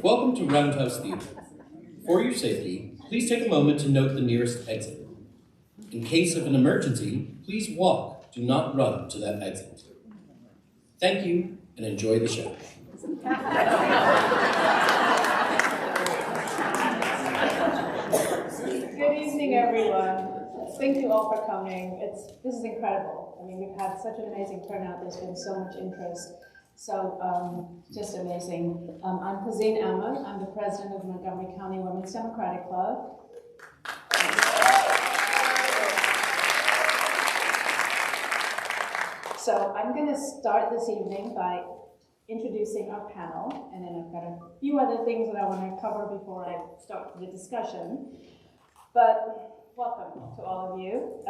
Welcome to Roundhouse Theatre. For your safety, please take a moment to note the nearest exit. In case of an emergency, please walk, do not run to that exit. Thank you, and enjoy the show. Good evening, everyone. Thank you all for coming. This is incredible. I mean, we've had such an amazing turnout. There's been so much interest. So, just amazing. I'm Hazine Ahmed. I'm the president of Montgomery County Women's Democratic Club. So I'm going to start this evening by introducing our panel, and then I've got a few other things that I want to cover before I start the discussion. But welcome to all of you.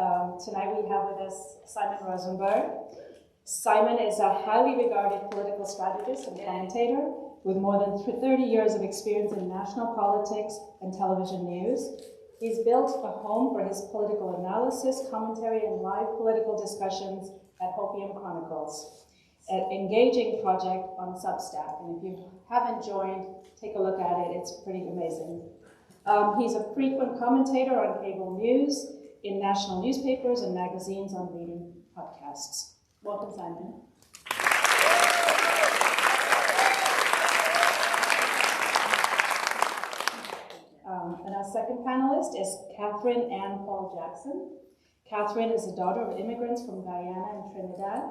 Tonight we have with us Simon Rosenberg. Simon is a highly regarded political strategist and commentator with more than 30 years of experience in national politics and television news. He's built a home for his political analysis, commentary, and live political discussions at Hopium Chronicles, an engaging project on Substack. And if you haven't joined, take a look at it. It's pretty amazing. He's a frequent commentator on cable news, in national newspapers and magazines, on leading podcasts. Welcome, Simon. And our second panelist is Catherine Ann Paul Jackson. Catherine is the daughter of immigrants from Guyana and Trinidad,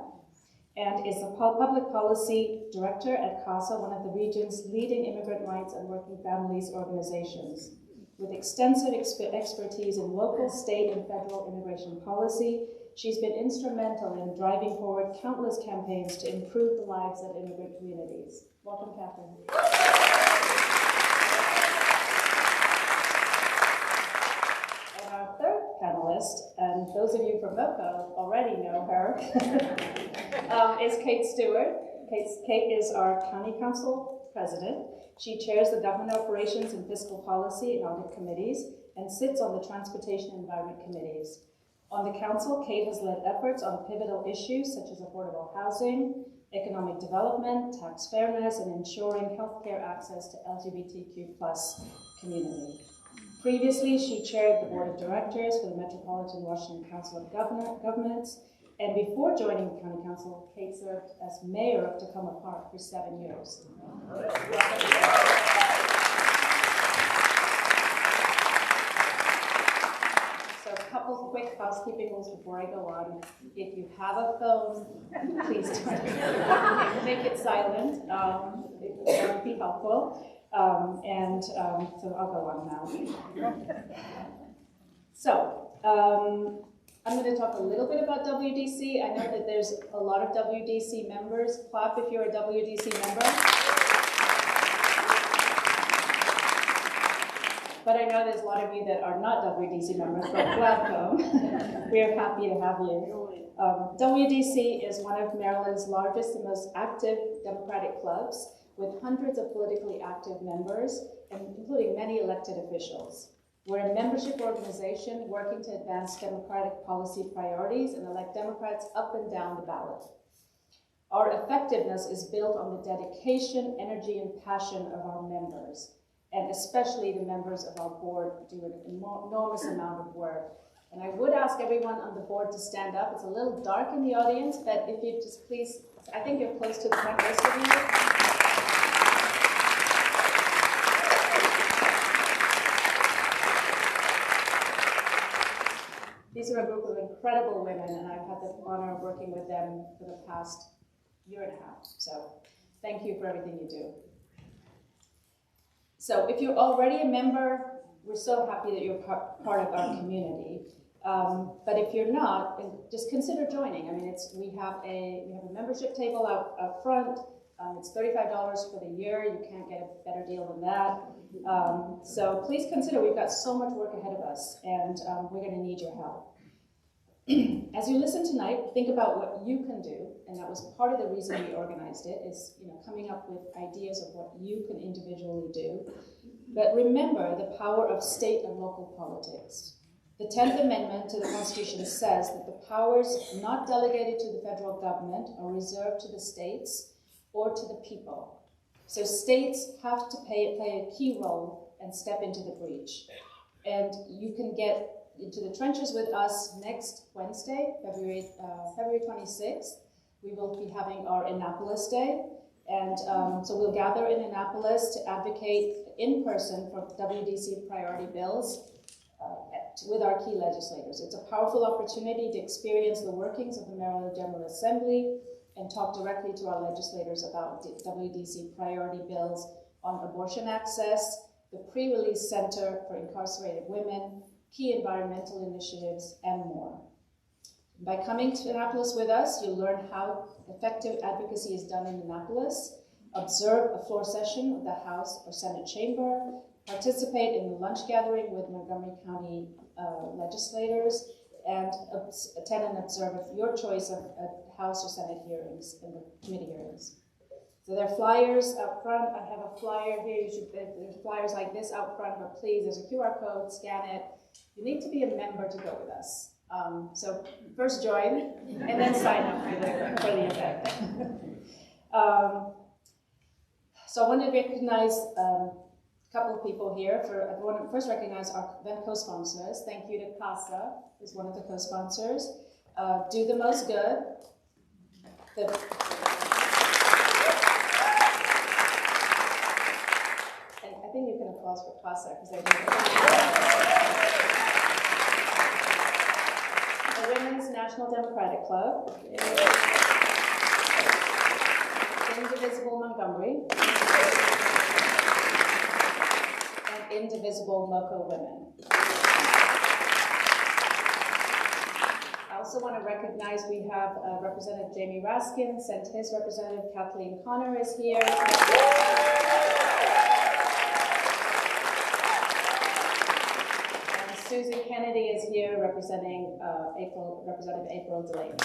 and is the public policy director at CASA, one of the region's leading immigrant rights and working families organizations. With extensive expertise in local, state, and federal immigration policy, she's been instrumental in driving forward countless campaigns to improve the lives of immigrant communities. Welcome, Catherine. And our third panelist, and those of you from MoCo already know her, is Kate Stewart. Kate is our county council president. She chairs the government operations and fiscal policy and audit committees and sits on the transportation and environment committees. On the council, Kate has led efforts on pivotal issues such as affordable housing, economic development, tax fairness, and ensuring healthcare access to LGBTQ+ community. Previously, she chaired the board of directors for the Metropolitan Washington Council of Governments, and before joining the county council, Kate served as mayor of Tacoma Park for 7 years. So a couple quick housekeeping rules before I go on. If you have a phone, please make it silent. It would be helpful. So I'll go on now. So, I'm going to talk a little bit about WDC. I know that there's a lot of WDC members. Clap if you're a WDC member. But I know there's a lot of you that are not WDC members, but welcome. We are happy to have you. WDC is one of Maryland's largest and most active Democratic clubs, with hundreds of politically active members, including many elected officials. We're a membership organization working to advance Democratic policy priorities and elect Democrats up and down the ballot. Our effectiveness is built on the dedication, energy, and passion of our members, and especially the members of our board do an enormous amount of work. And I would ask everyone on the board to stand up. It's a little dark in the audience, but if you just please, I think you're close to the front, most of you. These are a group of incredible women, and I've had the honor of working with them for the past year and a half. So thank you for everything you do. So if you're already a member, we're so happy that you're part of our community. But if you're not, then just consider joining. I mean, we have a membership table out front. It's $35 for the year. You can't get a better deal than that. So please consider, we've got so much work ahead of us, and we're going to need your help. As you listen tonight, think about what you can do, and that was part of the reason we organized it, is coming up with ideas of what you can individually do. But remember the power of state and local politics. The 10th Amendment to the Constitution says that the powers not delegated to the federal government are reserved to the states or to the people. So states have to play a key role and step into the breach. And you can get into the trenches with us next Wednesday, February 26th. We will be having our Annapolis Day. And so we'll gather in Annapolis to advocate in person for WDC priority bills with our key legislators. It's a powerful opportunity to experience the workings of the Maryland General Assembly and talk directly to our legislators about WDC priority bills on abortion access, the pre-release center for incarcerated women, key environmental initiatives, and more. By coming to Annapolis with us, you'll learn how effective advocacy is done in Annapolis, observe a floor session of the House or Senate chamber, participate in the lunch gathering with Montgomery County legislators, and attend and observe your choice of House or Senate hearings and the committee hearings. So there are flyers out front. I have a flyer here. There's flyers like this out front, but please, there's a QR code, scan it. You need to be a member to go with us. So first join, and then sign up for the event. So I want to recognize a couple of people here. I want to first recognize our event co-sponsors. Thank you to CASA, who's one of the co-sponsors. Do the Most Good. And I think you can applause for CASA because they did the Women's National Democratic Club, Indivisible Montgomery, and Indivisible Local Women. I also want to recognize we have Representative Jamie Raskin, sent his representative Kathleen Connor is here. Susan Kennedy is here representing Representative April Delaney.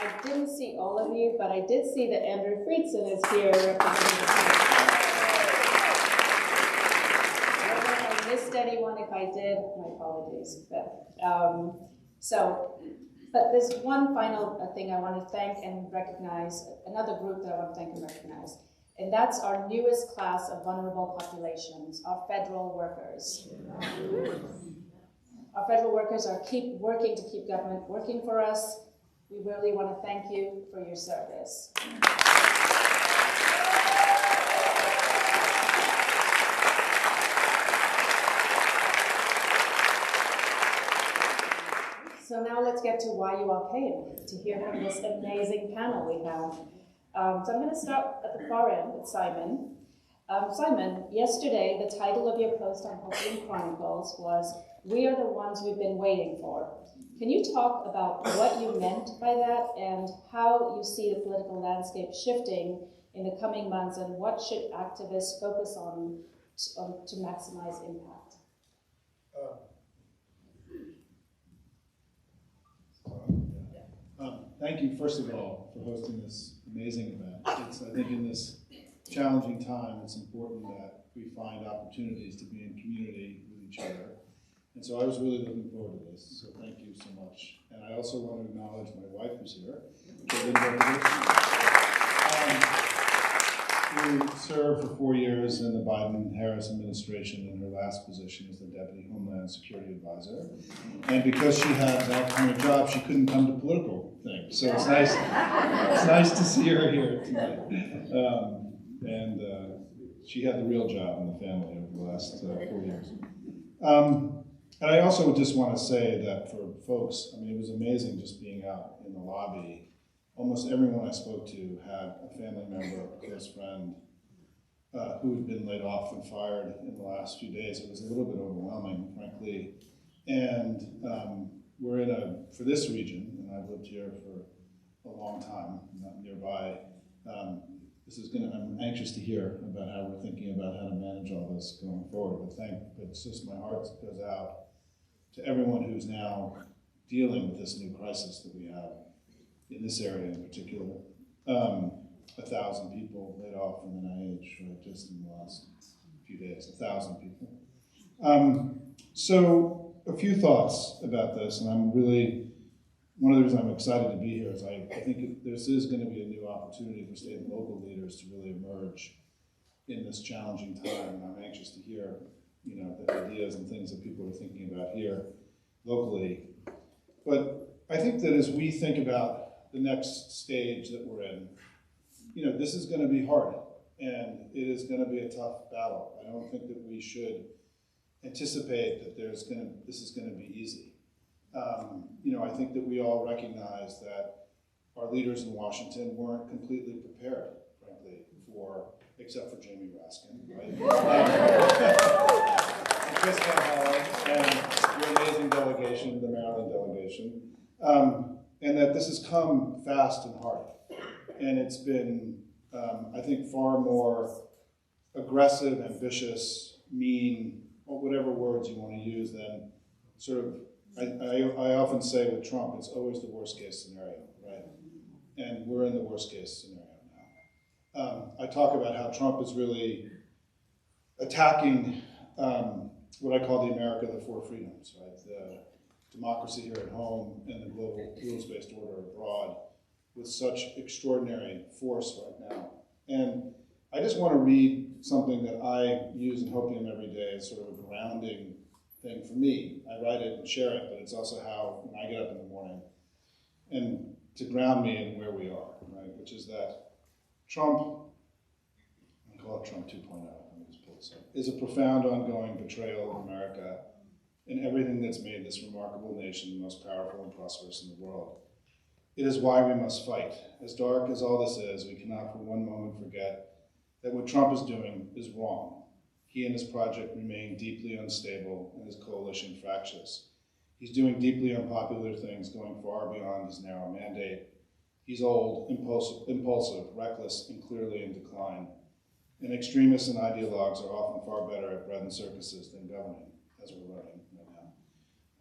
I didn't see all of you, but I did see that Andrew Friedson is here representing the I missed anyone. If I did, my apologies. But there's one final thing I want to thank and recognize, another group that I want to thank and recognize. And that's our newest class of vulnerable populations, our federal workers. Our federal workers keep working to keep government working for us. We really want to thank you for your service. So now let's get to why you all came, to hear from this amazing panel we have. So I'm going to start at the far end with Simon. Simon, yesterday the title of your post on Hopeland Chronicles was, "We are the ones we've been waiting for." Can you talk about what you meant by that and how you see the political landscape shifting in the coming months, and what should activists focus on to maximize impact? Thank you, first of all, for hosting this amazing event. I think in this challenging time, it's important that we find opportunities to be in community with each other. And so I was really looking forward to this, so thank you so much. And I also want to acknowledge my wife who's here. Who served for 4 years in the Biden-Harris administration in her last position as the Deputy Homeland Security Advisor. And because she had that kind of job, she couldn't come to political things. So it's nice to see her here tonight. She had the real job in the family over the last 4 years. And I also just want to say that for folks, I mean, it was amazing just being out in the lobby. Almost everyone I spoke to had a family member, a close friend, who had been laid off and fired in the last few days. It was a little bit overwhelming, frankly. And we're for this region, and I've lived here for a long time, not nearby. I'm anxious to hear about how we're thinking about how to manage all this going forward. But it's just my heart goes out to everyone who's now dealing with this new crisis that we have in this area in particular. 1,000 people laid off from NIH just in the last few days, 1,000 people. So a few thoughts about this, and I'm really one of the reasons I'm excited to be here is I think this is going to be a new opportunity for state and local leaders to really emerge in this challenging time, and I'm anxious to hear, the ideas and things that people are thinking about here locally. But I think that as we think about the next stage that we're in, this is going to be hard, and it is going to be a tough battle. I don't think that we should anticipate that this is going to be easy. I think that we all recognize that our leaders in Washington weren't completely prepared, frankly, except for Jamie Raskin, right? And Chris Van Hollen, and your amazing delegation, the Maryland delegation, and that this has come fast and hard. And it's been, I think, far more aggressive, ambitious, mean, or whatever words you want to use than sort of, I often say with Trump, it's always the worst case scenario, right? And we're in the worst case scenario now. I talk about how Trump is really attacking what I call the America of the four freedoms, right? The democracy here at home and the global rules-based order abroad with such extraordinary force right now. And I just want to read something that I use in Hopium every day as sort of a grounding thing for me. I write it and share it, but it's also how, when I get up in the morning, and to ground me in where we are, right? Which is that Trump, I call it Trump 2.0, let me just pull this up, is a profound ongoing betrayal of America and everything that's made this remarkable nation the most powerful and prosperous in the world. It is why we must fight. As dark as all this is, we cannot for one moment forget that what Trump is doing is wrong. He and his project remain deeply unstable and his coalition fractious. He's doing deeply unpopular things going far beyond his narrow mandate. He's old, impulsive, reckless, and clearly in decline. And extremists and ideologues are often far better at bread and circuses than governing, as we're learning right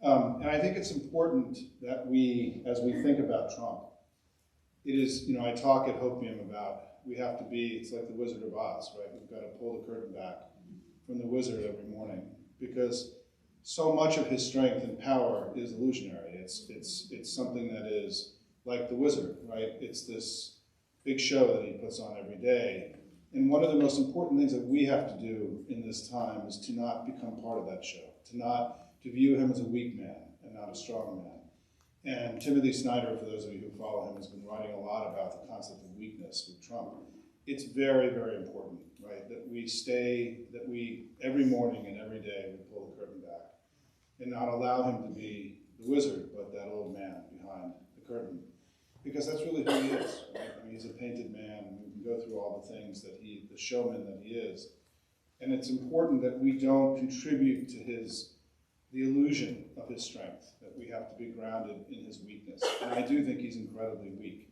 now. And I think it's important that we, as we think about Trump, it is, I talk at Hopium about we have to be, it's like the Wizard of Oz, right? We've got to pull the curtain back from the wizard every morning because so much of his strength and power is illusionary. It's something that is like the wizard, right? It's this big show that he puts on every day. And one of the most important things that we have to do in this time is to not become part of that show, to view him as a weak man and not a strong man. And Timothy Snyder, for those of you who follow him, has been writing a lot about the concept of weakness with Trump. It's very, very important, right, that we every morning and every day, we pull the curtain back and not allow him to be the wizard, but that old man behind the curtain. Because that's really who he is, right? I mean, he's a painted man. We can go through all the things that the showman that he is. And it's important that we don't contribute to the illusion of his strength, that we have to be grounded in his weakness. And I do think he's incredibly weak.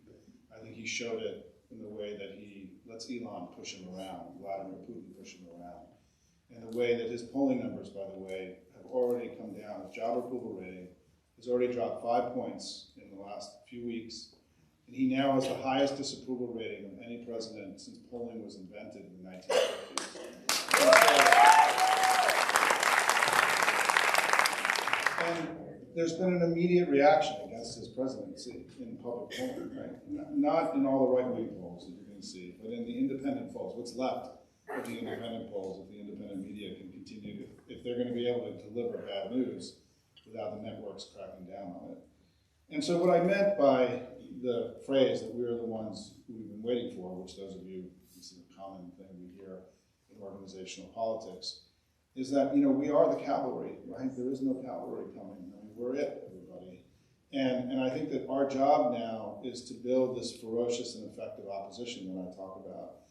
I think he showed it in the way that he lets Elon push him around, Vladimir Putin push him around, and the way that his polling numbers, by the way, have already come down. His job approval rating has already dropped 5 points in the last few weeks, and he now has the highest disapproval rating of any president since polling was invented in the 1950s. And there's been an immediate reaction against his presidency in public polling, right? Not in all the right-wing polls that you're going to see, but in the independent polls. What's left of the independent polls, if the independent media can continue if they're going to be able to deliver bad news without the networks cracking down on it. And so what I meant by the phrase that we're the ones we've been waiting for, which those of you, this is a common thing we hear in organizational politics, is that, we are the cavalry, right? There is no cavalry coming. I mean, we're it, everybody. And I think that our job now is to build this ferocious and effective opposition that I talk about.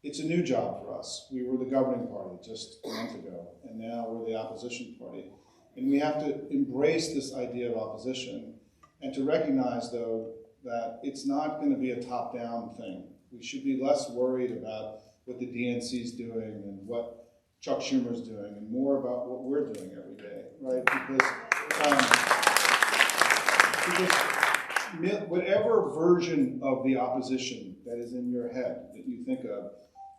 It's a new job for us. We were the governing party just a month ago, and now we're the opposition party. And we have to embrace this idea of opposition and to recognize, though, that it's not going to be a top-down thing. We should be less worried about what the DNC is doing and what Chuck Schumer's doing, and more about what we're doing every day, right? Because whatever version of the opposition that is in your head that you think of,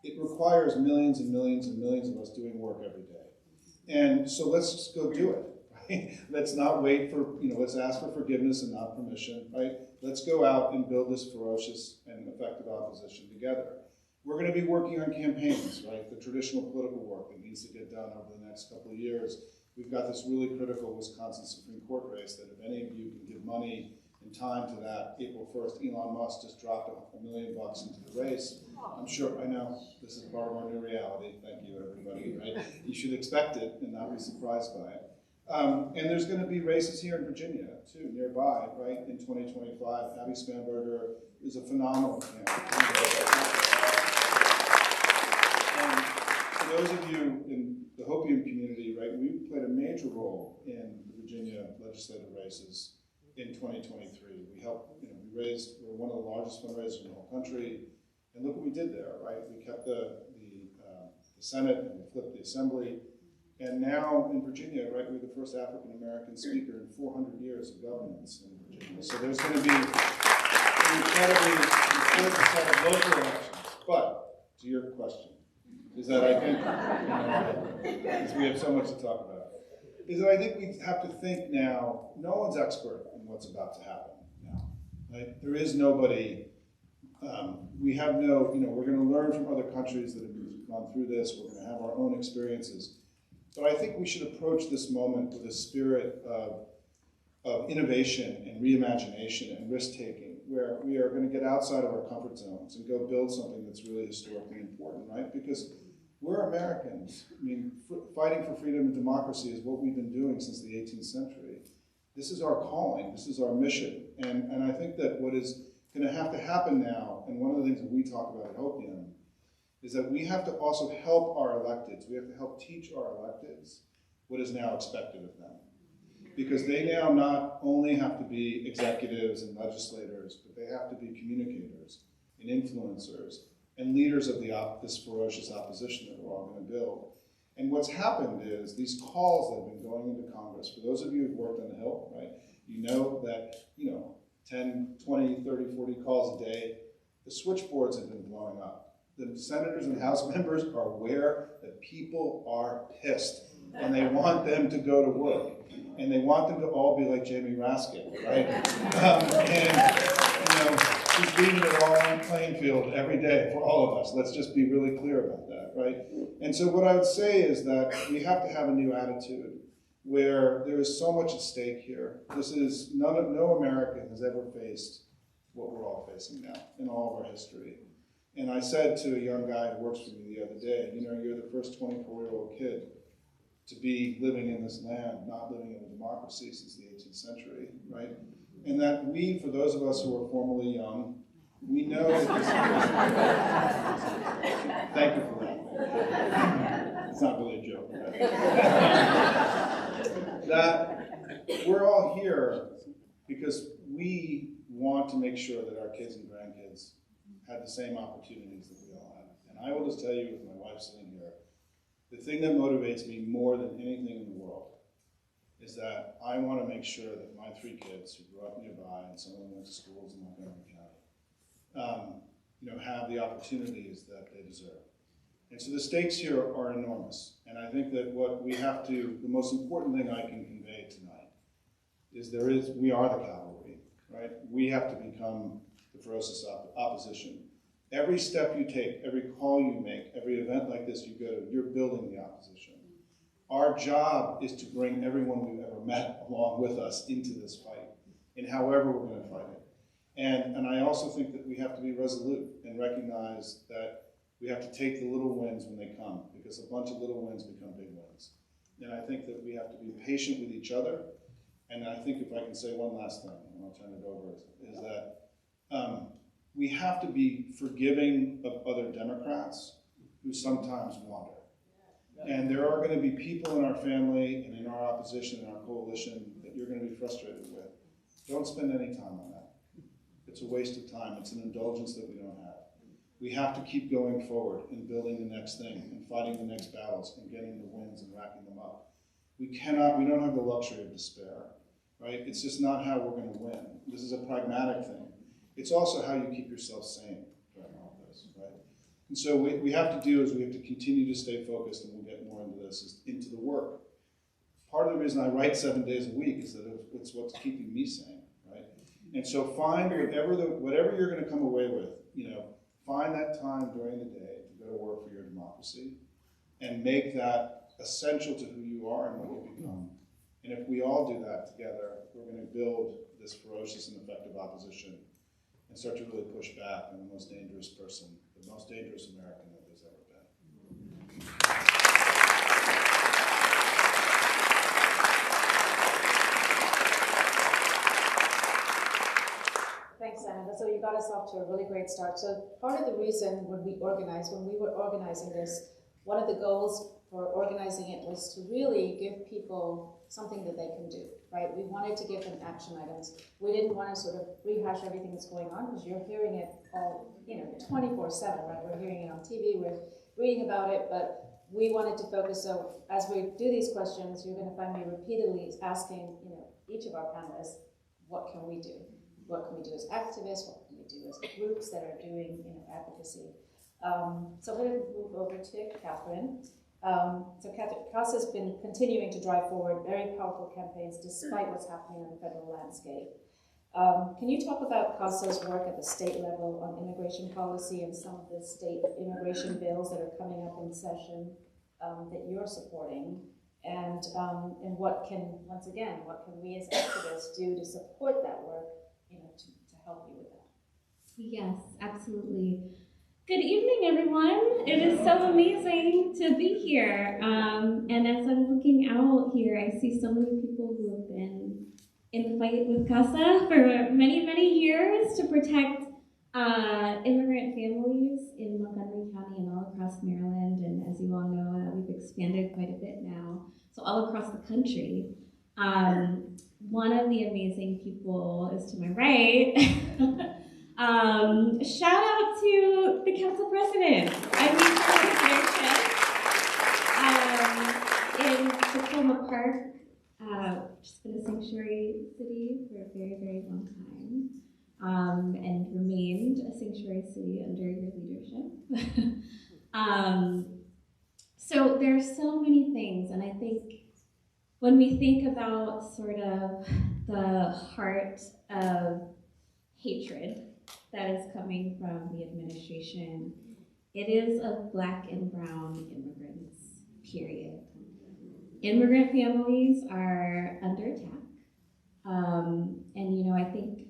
it requires millions and millions and millions of us doing work every day. And so let's just go do it, right? Let's not wait for, let's ask for forgiveness and not permission, right? Let's go out and build this ferocious and effective opposition together. We're going to be working on campaigns, right? The traditional political work that needs to get done over the next couple of years. We've got this really critical Wisconsin Supreme Court race that if any of you can give money and time to that, April 1st, Elon Musk just dropped $1 million into the race. I'm sure, I know, this is part of our new reality. Thank you, everybody, right? You should expect it and not be surprised by it. And there's going to be races here in Virginia, too, nearby, right, in 2025. Abby Spanberger is a phenomenal candidate. And for those of you in the Hopium community, right, we played a major role in the Virginia legislative races in 2023. We helped, we're one of the largest fundraisers in the whole country. And look what we did there, right? We kept the Senate and we flipped the Assembly. And now in Virginia, right, we're the first African-American speaker in 400 years of governance in Virginia. So there's going to be an incredibly important set of local elections. But to your question, is that I think, because we have so much to talk about, is that I think we have to think now, no one's expert in what's about to happen now, right? There is nobody, we have no, we're going to learn from other countries that have gone through this, we're going to have our own experiences. But I think we should approach this moment with a spirit of innovation and reimagination and risk-taking, where we are going to get outside of our comfort zones and go build something that's really historically important, right? Because we're Americans. I mean, fighting for freedom and democracy is what we've been doing since the 18th century. This is our calling. This is our mission. And I think that what is going to have to happen now, and one of the things that we talk about at Hopium, is that we have to also help our electeds. We have to help teach our electeds what is now expected of them. Because they now not only have to be executives and legislators, but they have to be communicators and influencers and leaders of this ferocious opposition that we're all going to build. And what's happened is these calls that have been going into Congress, for those of you who've worked on the Hill, right, you know that, 10, 20, 30, 40 calls a day, the switchboards have been blowing up. The senators and House members are aware that people are pissed and they want them to go to work. And they want them to all be like Jamie Raskin, right? She's leaving it all on the playing field every day for all of us. Let's just be really clear about that, right? And so what I would say is that we have to have a new attitude where there is so much at stake here. This is, no American has ever faced what we're all facing now in all of our history. And I said to a young guy who works for me the other day, you're the first 24-year-old kid to be living in this land, not living in a democracy since the 18th century, right? And that we, for those of us who are formerly young, we know that this thank you for that. It's not really a joke. Right? That we're all here because we want to make sure that our kids and grandkids had the same opportunities that we all have. And I will just tell you, with my wife sitting here, the thing that motivates me more than anything in the world is that I want to make sure that my 3 kids who grew up nearby, and some of them went to schools in Montgomery County, have the opportunities that they deserve. And so the stakes here are enormous. And I think that what we have to, the most important thing I can convey tonight is we are the cavalry, right? We have to become the ferocious opposition. Every step you take, every call you make, every event like this you go to, you're building the opposition. Our job is to bring everyone we've ever met along with us into this fight, in however we're going to fight it. And I also think that we have to be resolute and recognize that we have to take the little wins when they come, because a bunch of little wins become big wins. And I think that we have to be patient with each other. And I think if I can say one last thing, and I'll turn it over, is that we have to be forgiving of other Democrats who sometimes wander. And there are going to be people in our family and in our opposition and our coalition that you're going to be frustrated with. Don't spend any time on that. It's a waste of time. It's an indulgence that we don't have. We have to keep going forward and building the next thing and fighting the next battles and getting the wins and racking them up. We don't have the luxury of despair, right? It's just not how we're going to win. This is a pragmatic thing. It's also how you keep yourself sane during all this, right? And so what we have to do is we have to continue to stay focused, and we'll get more into this, is into the work. part of the reason I write 7 days a week is that it's what's keeping me sane, right? And so find whatever you're going to come away with, find that time during the day to go to work for your democracy and make that essential to who you are and what you become. And if we all do that together, we're going to build this ferocious and effective opposition and start to really push back on the most dangerous person, the most dangerous American that there's ever been. Thanks, Anna. So you got us off to a really great start. So part of the reason when we were organizing this, one of the goals for organizing it was to really give people something that they can do, right? We wanted to give them action items. We didn't want to sort of rehash everything that's going on because you're hearing it all, 24/7, right? We're hearing it on TV, we're reading about it, but we wanted to focus. So as we do these questions, you're going to find me repeatedly asking, each of our panelists, what can we do? What can we do as activists? What can we do as groups that are doing, advocacy? So I'm going to move over to Catherine. So CASA has been continuing to drive forward very powerful campaigns despite what's happening on the federal landscape. Can you talk about CASA's work at the state level on immigration policy and some of the state immigration bills that are coming up in session that you're supporting? And what can we as activists do to support that work, to help you with that? Yes, absolutely. Good evening, everyone. It is so amazing to be here. And as I'm looking out here, I see so many people who have been in the fight with CASA for many, many years to protect immigrant families in Montgomery County and all across Maryland. And as you all know, we've expanded quite a bit now, so all across the country. One of the amazing people is to my right. Shout out to the council president. I've been in Tacoma Park, which has been a sanctuary city for a very, very long time, and remained a sanctuary city under your leadership. So there's so many things, and I think when we think about sort of the heart of hatred that is coming from the administration, it is of Black and brown immigrants, period. Immigrant families are under attack. And I think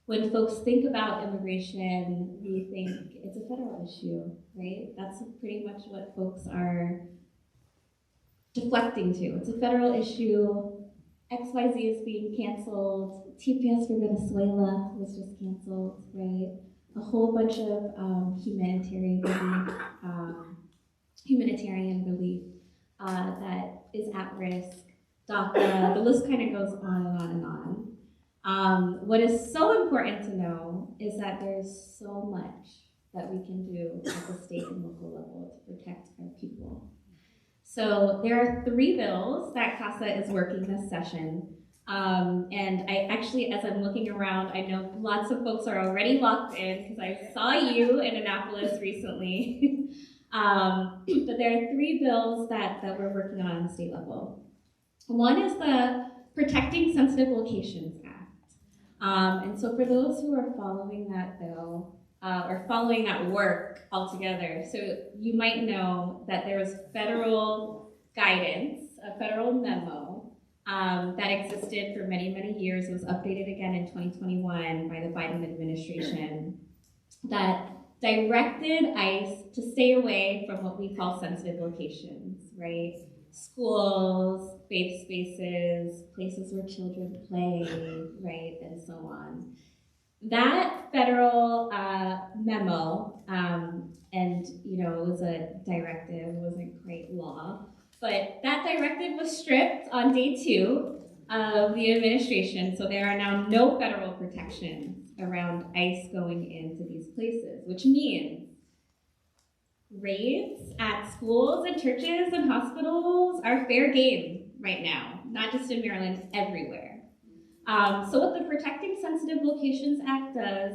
when folks think about immigration, we think it's a federal issue, right? That's pretty much what folks are deflecting to. It's a federal issue. XYZ is being canceled. TPS for Venezuela was just canceled, right? A whole bunch of humanitarian relief that is at risk. DACA, the list kind of goes on and on and on. What is so important to know is that there's so much that we can do at the state and local level to protect our people. So there are 3 bills that CASA is working this session. And I actually, as I'm looking around, I know lots of folks are already locked in because I saw you in Annapolis recently. But there are 3 bills that we're working on the state level. One is the Protecting Sensitive Locations Act. And so for those who are following that bill, or following that work altogether. So you might know that there was federal guidance, a federal memo that existed for many, many years. It was updated again in 2021 by the Biden administration that directed ICE to stay away from what we call sensitive locations, right? Schools, faith spaces, places where children play, right, and so on. That federal memo, and it was a directive, it wasn't quite law, but that directive was stripped on day 2 of the administration, so there are now no federal protections around ICE going into these places, which means raids at schools and churches and hospitals are fair game right now, not just in Maryland, everywhere. So what the Protecting Sensitive Locations Act does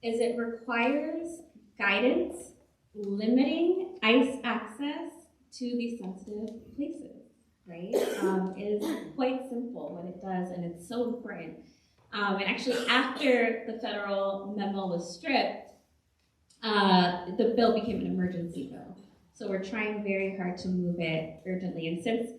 is it requires guidance limiting ICE access to these sensitive places. right? It is quite simple what it does, and it's so important. And actually, after the federal memo was stripped, the bill became an emergency bill. So we're trying very hard to move it urgently. And since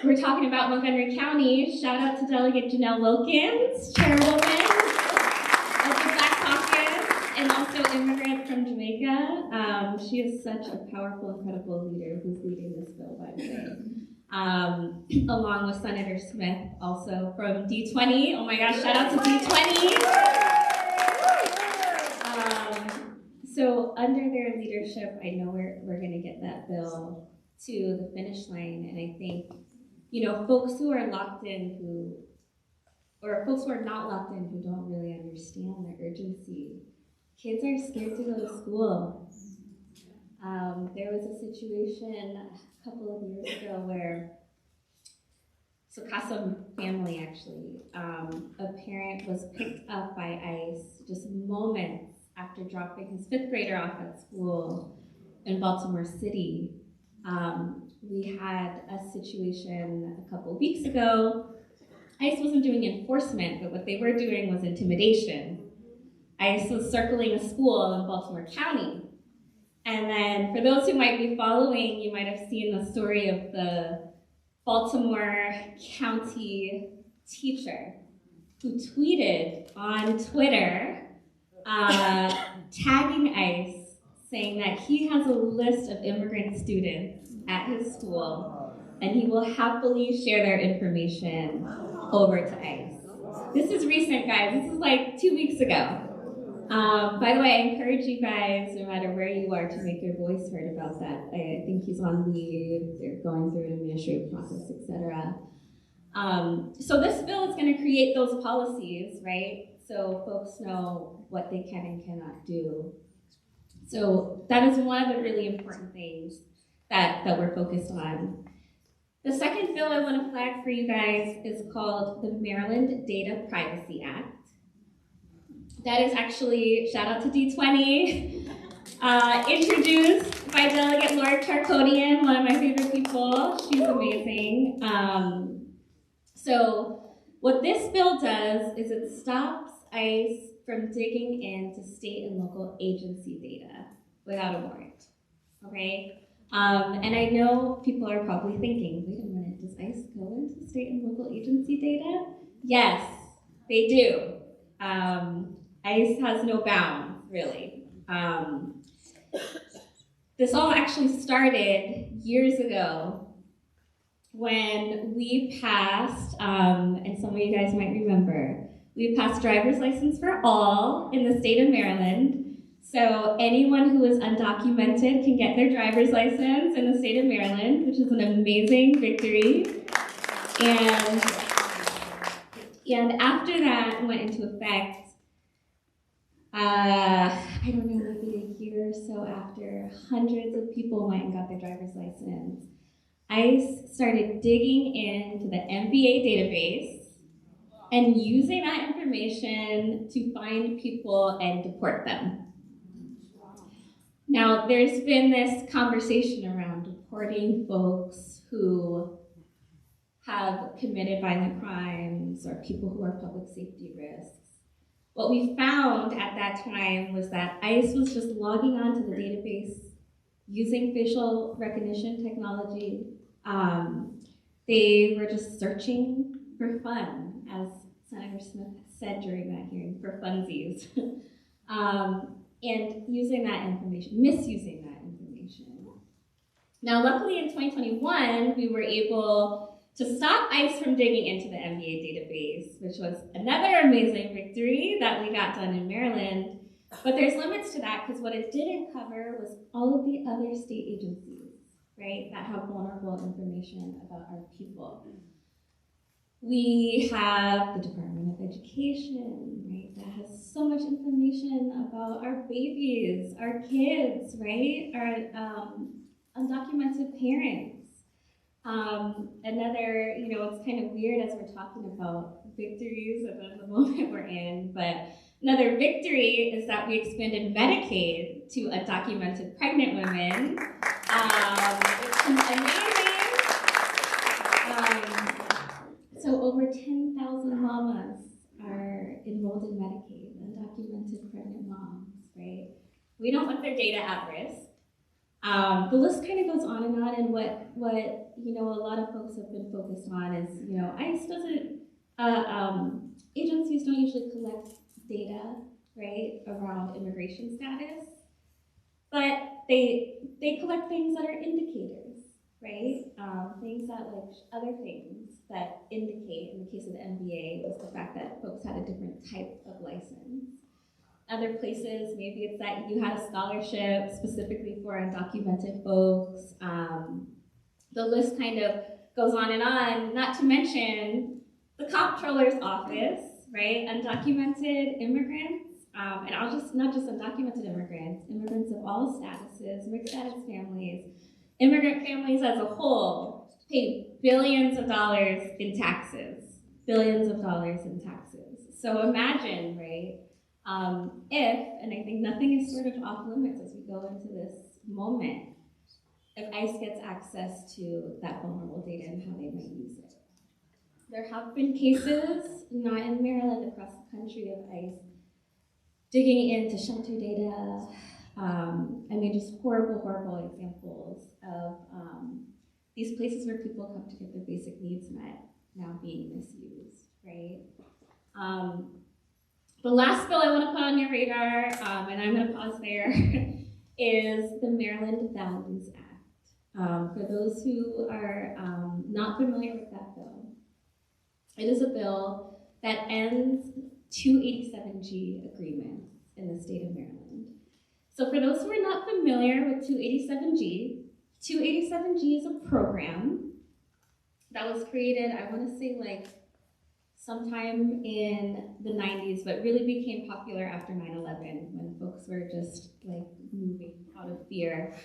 we're talking about Montgomery County, shout out to Delegate Janelle Wilkins, chairwoman of the Black Caucus, and also immigrant from Jamaica. She is such a powerful, incredible leader who's leading this bill, by the way. Along with Senator Smith, also from D20. Oh my gosh, shout out to D20. So under their leadership, I know we're going to get that bill to the finish line. And I think, folks who are locked in or folks who are not locked in who don't really understand the urgency. Kids are scared to go to school. There was a situation a couple of years ago where, Casa family actually, a parent was picked up by ICE just moments after dropping his 5th grader off at school in Baltimore City. We had a situation a couple of weeks ago. ICE wasn't doing enforcement, but what they were doing was intimidation. ICE was circling a school in Baltimore County. And then for those who might be following, you might have seen the story of the Baltimore County teacher who tweeted on Twitter tagging ICE, saying that he has a list of immigrant students at his school and he will happily share their information over to ICE. This is recent, guys. This is like 2 weeks ago. By the way, I encourage you guys, no matter where you are, to make your voice heard about that. I think he's on leave, they're going through an administrative process, etc. So this bill is going to create those policies, right? So folks know what they can and cannot do. So that is one of the really important things that we're focused on. The second bill I want to flag for you guys is called the Maryland Data Privacy Act. That is actually, shout out to D20, introduced by Delegate Laura Charkodian, one of my favorite people. She's amazing. So what this bill does is it stops ICE from digging into state and local agency data without a warrant, okay? And I know people are probably thinking, wait a minute, does ICE go into state and local agency data? Yes, they do. ICE has no bounds, really. This all actually started years ago when we passed, and some of you guys might remember, we passed driver's license for all in the state of Maryland. So anyone who is undocumented can get their driver's license in the state of Maryland, which is an amazing victory. And after that went into effect, I don't know, maybe a year or so after, hundreds of people went and got their driver's license. ICE started digging into the MBA database and using that information to find people and deport them. Now, there's been this conversation around deporting folks who have committed violent crimes or people who are public safety risks. What we found at that time was that ICE was just logging onto the database using facial recognition technology. They were just searching for fun, as Senator Smith said during that hearing, for funsies. And using that information, misusing that information. Now, luckily in 2021, we were able to stop ICE from digging into the MBA database, which was another amazing victory that we got done in Maryland. But there's limits to that because what it didn't cover was all of the other state agencies, right, that have vulnerable information about our people. We have the Department of Education, right, that has so much information about our babies, our kids, right, our undocumented parents. Another, it's kind of weird as we're talking about victories at the moment we're in, but another victory is that we expanded Medicaid to undocumented pregnant women. It's amazing. So over 10,000 mamas are enrolled in Medicaid, undocumented pregnant moms, right? We don't want their data at risk. The list kind of goes on, and what a lot of folks have been focused on is, ICE doesn't, agencies don't usually collect data, right, around immigration status, but they collect things that are indicators, right? Things that, like, other things that indicate, in the case of the MBA, was the fact that folks had a different type of license. Other places, maybe it's that you had a scholarship specifically for undocumented folks. The list kind of goes on, not to mention the comptroller's office, right? Undocumented immigrants, and not just undocumented immigrants of all statuses, mixed status families, immigrant families as a whole pay billions of dollars in taxes. So imagine, right? And I think nothing is sort of off limits as we go into this moment, if ICE gets access to that vulnerable data and how they might use it. There have been cases, not in Maryland, across the country, of ICE digging into shelter data. Just horrible examples of these places where people come to get their basic needs met now being misused, right? The last bill I want to put on your radar, and I'm going to pause there, is the Maryland Values Act. For those who are not familiar with that bill, it is a bill that ends 287G agreements in the state of Maryland. So for those who are not familiar with 287G, 287G is a program that was created, I want to say, like, sometime in the 90s, but really became popular after 9/11, when folks were just, like, moving out of fear.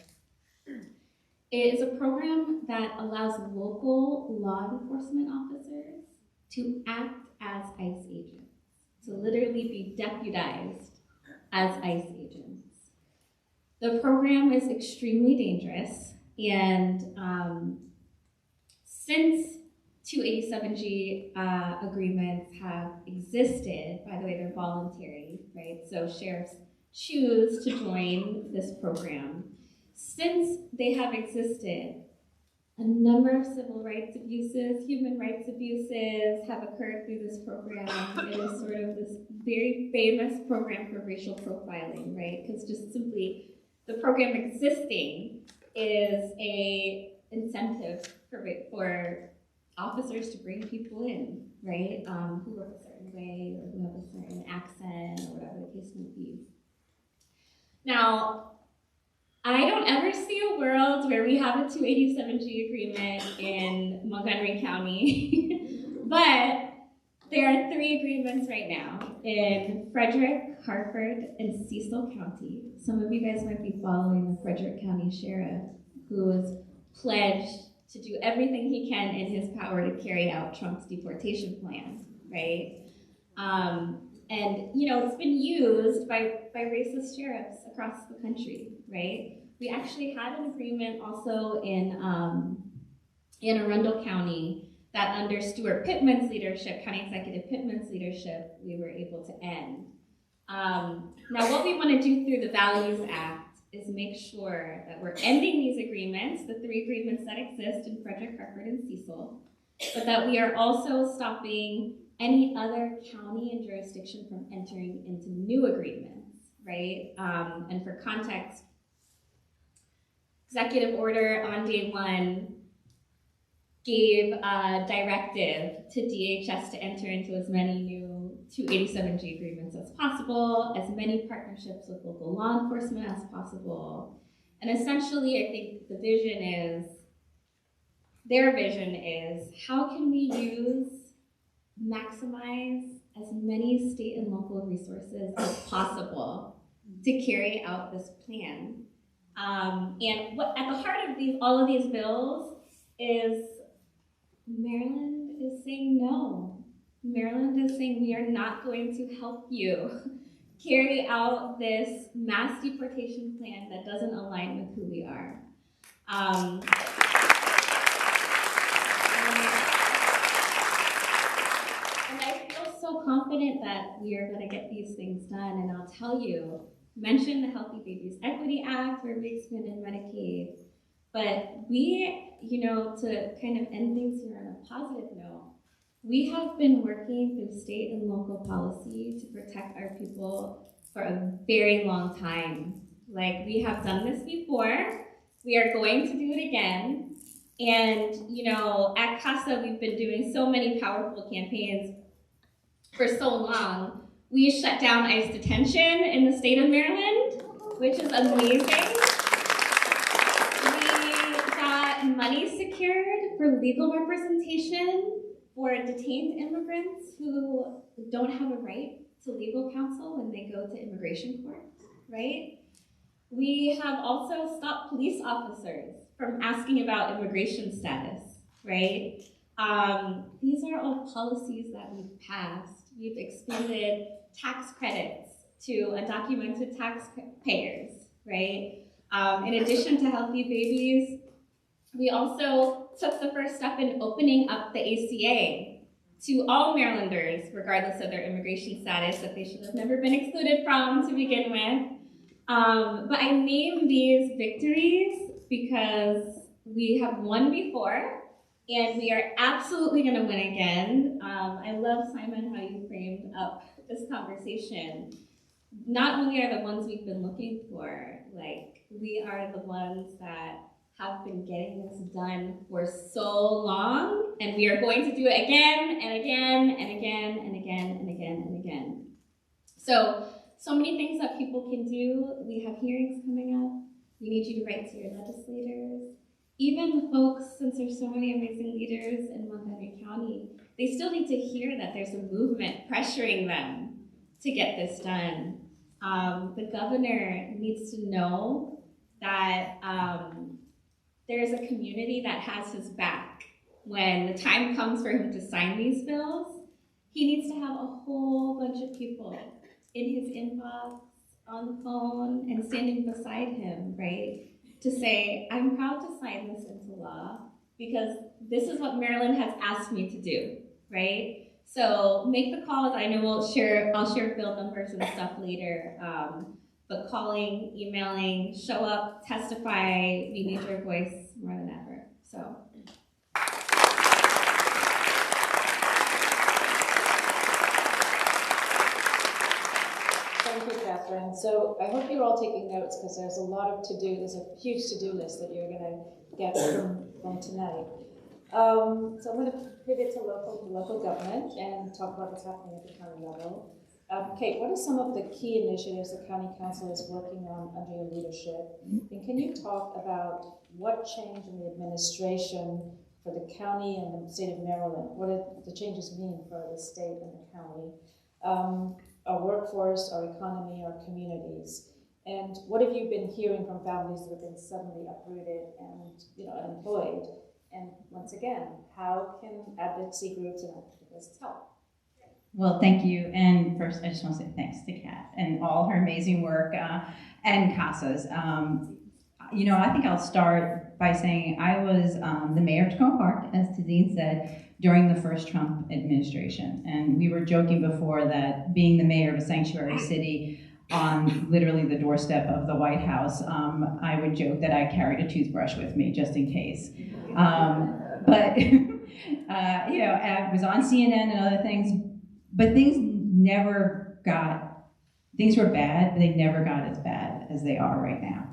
It is a program that allows local law enforcement officers to act as ICE agents, to literally be deputized as ICE agents. The program is extremely dangerous, and since 287G agreements have existed, by the way, they're voluntary, right? So sheriffs choose to join this program. Since they have existed, a number of civil rights abuses, human rights abuses have occurred through this program. It is sort of this very famous program for racial profiling, right? Because just simply the program existing is a incentive for officers to bring people in, right? Who look a certain way or who have a certain accent or whatever the case may be. Now, I don't ever see a world where we have a 287G agreement in Montgomery County, but there are 3 agreements right now in Frederick, Harford, and Cecil County. Some of you guys might be following the Frederick County Sheriff, who has pledged to do everything he can in his power to carry out Trump's deportation plan, right? And it's been used by racist sheriffs across the country, right? We actually had an agreement also in Arundel County that under Stuart Pittman's leadership, County Executive Pittman's leadership, we were able to end. Now, what we want to do through the Values Act is make sure that we're ending these agreements, the 3 agreements that exist in Frederick, Harford, and Cecil, but that we are also stopping any other county and jurisdiction from entering into new agreements, right? And for context, executive order on day 1 gave a directive to DHS to enter into as many new 287G agreements as possible, as many partnerships with local law enforcement as possible. And essentially, I think their vision is, how can we maximize as many state and local resources as possible to carry out this plan? And what at the heart of all of these bills is Maryland is saying no. Maryland is saying we are not going to help you carry out this mass deportation plan that doesn't align with who we are. confident that we are going to get these things done. And I'll tell you, mention the Healthy Babies Equity Act where we expanded Medicaid. But we, to kind of end things here on a positive note, we have been working through state and local policy to protect our people for a very long time. Like, we have done this before. We are going to do it again. And, at CASA, we've been doing so many powerful campaigns for so long. We shut down ICE detention in the state of Maryland, which is amazing. We got money secured for legal representation for detained immigrants who don't have a right to legal counsel when they go to immigration court, right? We have also stopped police officers from asking about immigration status, right? These are all policies that we've passed. We've expanded tax credits to undocumented taxpayers, right? In addition to Healthy Babies, we also took the first step in opening up the ACA to all Marylanders, regardless of their immigration status, that they should have never been excluded from to begin with. But I name these victories because we have won before, and we are absolutely going to win again. I love, Simon, how you framed up this conversation. Not only are the ones we've been looking for, like, we are the ones that have been getting this done for so long, and we are going to do it again and again and again and again and again and again. So many things that people can do. We have hearings coming up. We need you to write to your legislators. Even the folks, since there's so many amazing leaders in Montgomery County, they still need to hear that there's a movement pressuring them to get this done. The governor needs to know that there's a community that has his back. When the time comes for him to sign these bills, he needs to have a whole bunch of people in his inbox, on the phone, and standing beside him, right? To say, I'm proud to sign this into law because this is what Maryland has asked me to do, right? So make the calls. I know I'll share bill numbers and stuff later. But calling, emailing, show up, testify, we need your voice more than ever. So. Thank you, Catherine. So I hope you're all taking notes because there's a lot of to-do. There's a huge to-do list that you're going to get from tonight. So I'm going to pivot to local government and talk about what's happening at the county level. Kate, what are some of the key initiatives the County Council is working on under your leadership? And can you talk about what change in the administration for the county and the state of Maryland, what the changes mean for the state and the county, our workforce, our economy, our communities? And what have you been hearing from families that have been suddenly uprooted and unemployed? And once again, how can advocacy groups and activists help? Well, thank you. And first, I just want to say thanks to Kat and all her amazing work and CASA's. I think I'll start by saying I was the mayor of Tacoma Park, as Tazeen said, during the first Trump administration. And we were joking before that being the mayor of a sanctuary city on literally the doorstep of the White House, I would joke that I carried a toothbrush with me just in case. But I was on CNN and other things. But things were bad, but they never got as bad as they are right now.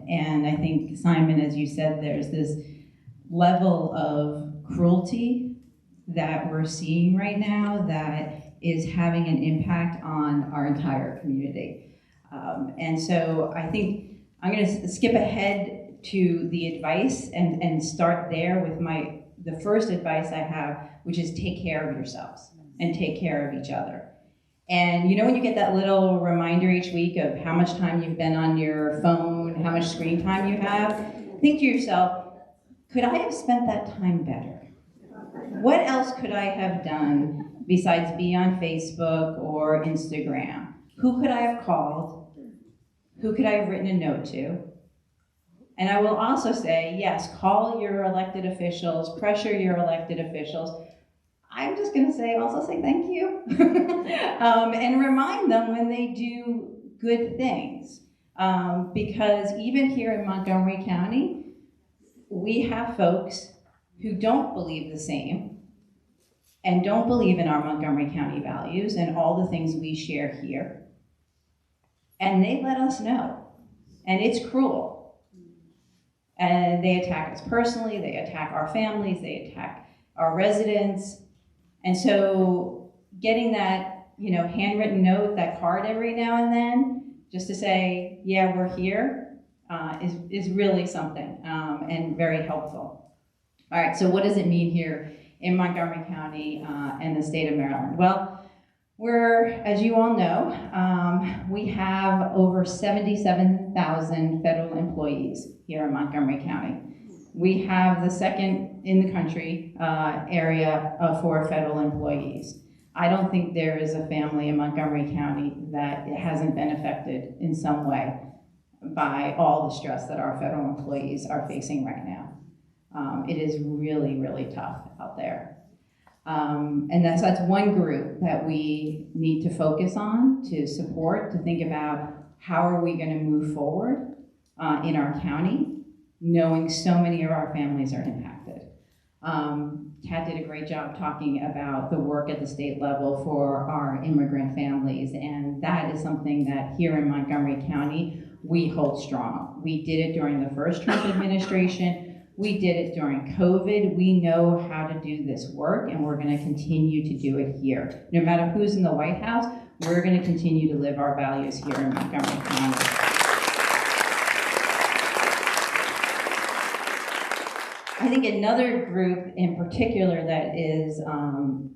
And I think, Simon, as you said, there's this level of cruelty that we're seeing right now that is having an impact on our entire community. And so I think I'm going to skip ahead to the advice and start there with the first advice I have, which is take care of yourselves and take care of each other. And when you get that little reminder each week of how much time you've been on your phone, how much screen time you have, think to yourself, could I have spent that time better? What else could I have done besides be on Facebook or Instagram? Who could I have called? Who could I have written a note to? And I will also say, yes, call your elected officials, pressure your elected officials. I'm just going to also say thank you and remind them when they do good things. Because even here in Montgomery County, we have folks who don't believe the same and don't believe in our Montgomery County values and all the things we share here. And they let us know. And it's cruel. And they attack us personally, they attack our families, they attack our residents. And so getting that, handwritten note, that card every now and then, just to say, yeah, we're here, is really something and very helpful. All right, so what does it mean here in Montgomery County and the state of Maryland? Well, we're, as you all know, we have over 77,000 federal employees here in Montgomery County. We have the second in the country area for federal employees. I don't think there is a family in Montgomery County that hasn't been affected in some way by all the stress that our federal employees are facing right now. It is really, really tough out there. And that's one group that we need to focus on, to support, to think about how are we going to move forward in our county, knowing so many of our families are impacted. Kat did a great job talking about the work at the state level for our immigrant families, and that is something that here in Montgomery County, we hold strong. We did it during the first Trump administration. We did it during COVID. We know how to do this work, and we're going to continue to do it here. No matter who's in the White House, we're going to continue to live our values here in Montgomery County. I think another group in particular that is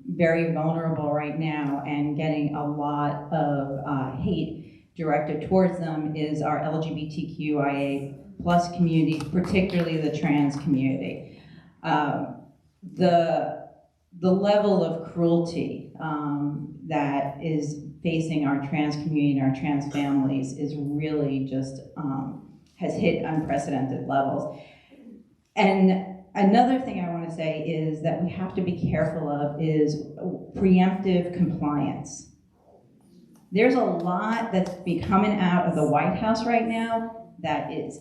very vulnerable right now and getting a lot of hate directed towards them is our LGBTQIA plus community, particularly the trans community. The level of cruelty that is facing our trans community and our trans families is really just has hit unprecedented levels. And another thing I want to say is that we have to be careful of is preemptive compliance. There's a lot that's been coming out of the White House right now that is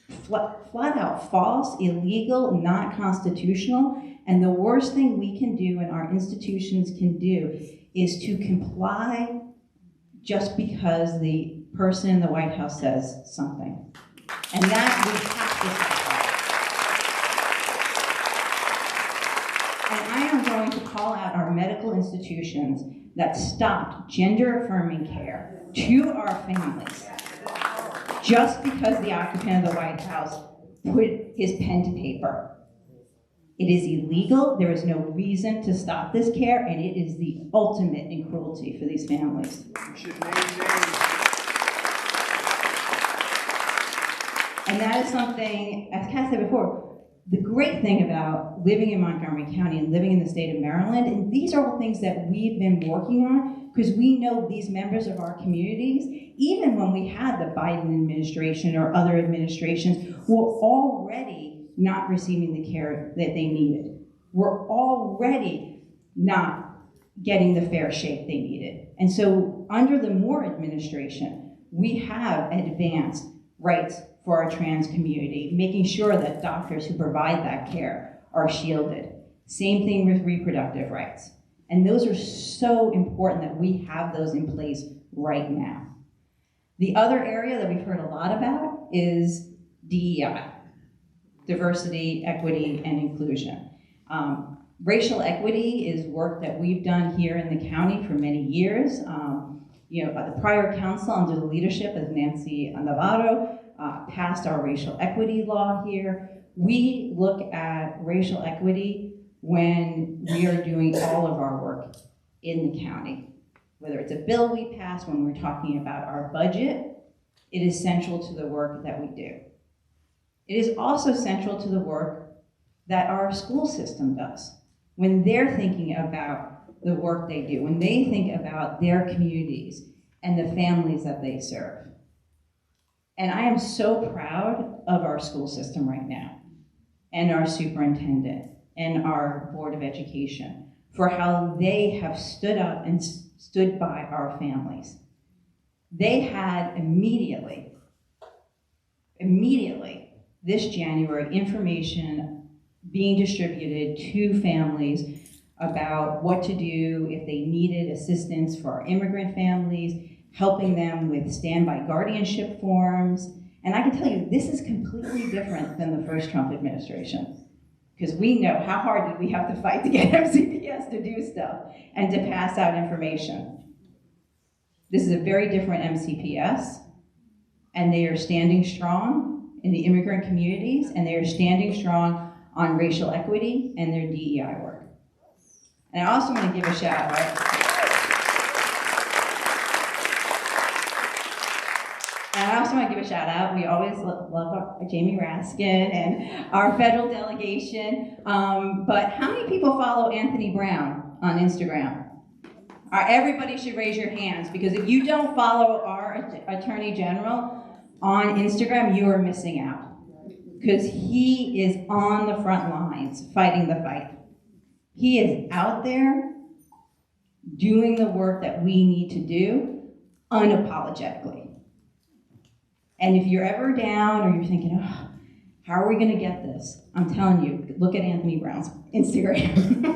flat out false, illegal, not constitutional, and the worst thing we can do and our institutions can do is to comply just because the person in the White House says something. And that we have to stop. And I am going to call out our medical institutions that stopped gender-affirming care to our families just because the occupant of the White House put his pen to paper. It is illegal. There is no reason to stop this care, and it is the ultimate in cruelty for these families. And that is something, as Kat said before, the great thing about living in Montgomery County and living in the state of Maryland, and these are all things that we've been working on because we know these members of our communities, even when we had the Biden administration or other administrations, were already not receiving the care that they needed. We're already not getting the fair shake they needed. And so under the Moore administration, we have advanced rights for our trans community, making sure that doctors who provide that care are shielded. Same thing with reproductive rights. And those are so important that we have those in place right now. The other area that we've heard a lot about is DEI, diversity, equity, and inclusion. Racial equity is work that we've done here in the county for many years. The prior council under the leadership of Nancy Navarro passed our racial equity law here. We look at racial equity when we are doing all of our work in the county. Whether it's a bill we pass, when we're talking about our budget, it is central to the work that we do. It is also central to the work that our school system does. When they're thinking about the work they do, when they think about their communities and the families that they serve. And I am so proud of our school system right now, and our superintendent, and our Board of Education, for how they have stood up and stood by our families. They had immediately, this January, information being distributed to families about what to do if they needed assistance for our immigrant families, helping them with standby guardianship forms. And I can tell you, this is completely different than the first Trump administration. Because we know how hard did we have to fight to get MCPS to do stuff and to pass out information. This is a very different MCPS, and they are standing strong in the immigrant communities, and they are standing strong on racial equity and their DEI work. And I also want to give a shout out. And I also want to give a shout out. We always love our Jamie Raskin and our federal delegation. But how many people follow Anthony Brown on Instagram? Everybody should raise your hands, because if you don't follow our Attorney General on Instagram, you are missing out. Because he is on the front lines fighting the fight. He is out there doing the work that we need to do unapologetically. And if you're ever down or you're thinking, oh, how are we going to get this? I'm telling you, look at Anthony Brown's Instagram.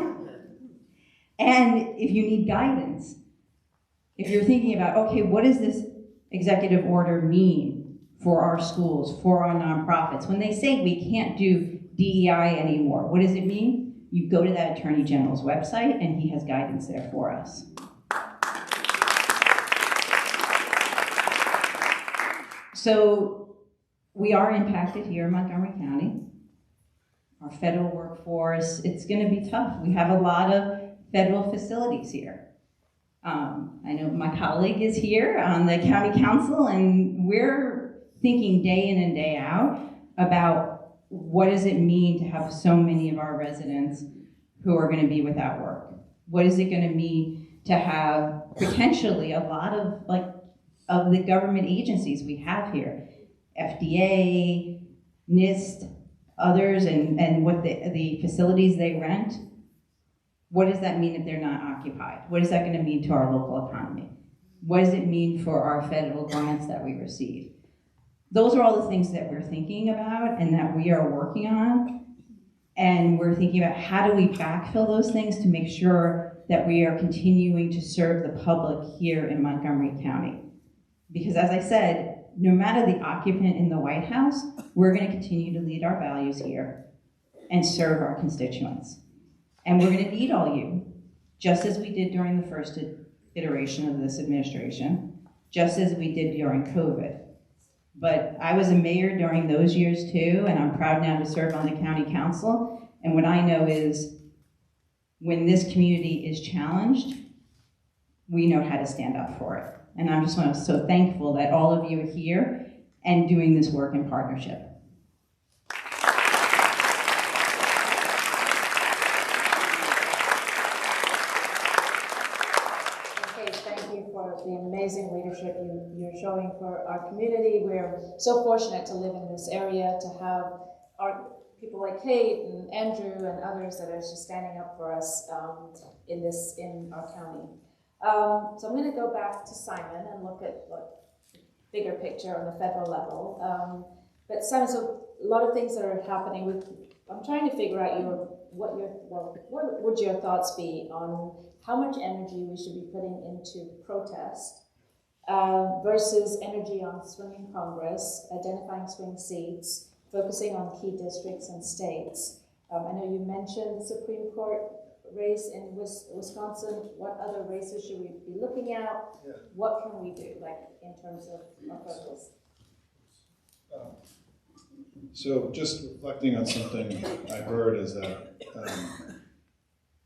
And if you need guidance, if you're thinking about, okay, what does this executive order mean for our schools, for our nonprofits? When they say we can't do DEI anymore, what does it mean? You go to that Attorney General's website, and he has guidance there for us. So we are impacted here in Montgomery County. Our federal workforce, it's going to be tough. We have a lot of federal facilities here. I know my colleague is here on the county council, and we're thinking day in and day out about what does it mean to have so many of our residents who are going to be without work? What is it going to mean to have potentially a lot of the government agencies we have here, FDA, NIST, others, and what the facilities they rent? What does that mean if they're not occupied? What is that going to mean to our local economy? What does it mean for our federal grants that we receive? Those are all the things that we're thinking about and that we are working on. And we're thinking about how do we backfill those things to make sure that we are continuing to serve the public here in Montgomery County. Because as I said, no matter the occupant in the White House, we're going to continue to lead our values here and serve our constituents. And we're going to need all you, just as we did during the first iteration of this administration, just as we did during COVID. But I was a mayor during those years too, and I'm proud now to serve on the county council. And what I know is when this community is challenged, we know how to stand up for it. And I'm just so thankful that all of you are here and doing this work in partnership. The amazing leadership you're showing for our community. We're so fortunate to live in this area, to have our people like Kate and Andrew and others that are just standing up for us in our county. So I'm going to go back to Simon and look at the bigger picture on the federal level. But Simon, so a lot of things that are happening. I'm trying to figure out what would your thoughts be on how much energy we should be putting into protest versus energy on swinging Congress, identifying swing seats, focusing on key districts and states. I know you mentioned the Supreme Court race in Wisconsin. What other races should we be looking at? Yeah. What can we do, in terms of our focus? So just reflecting on something I heard is that,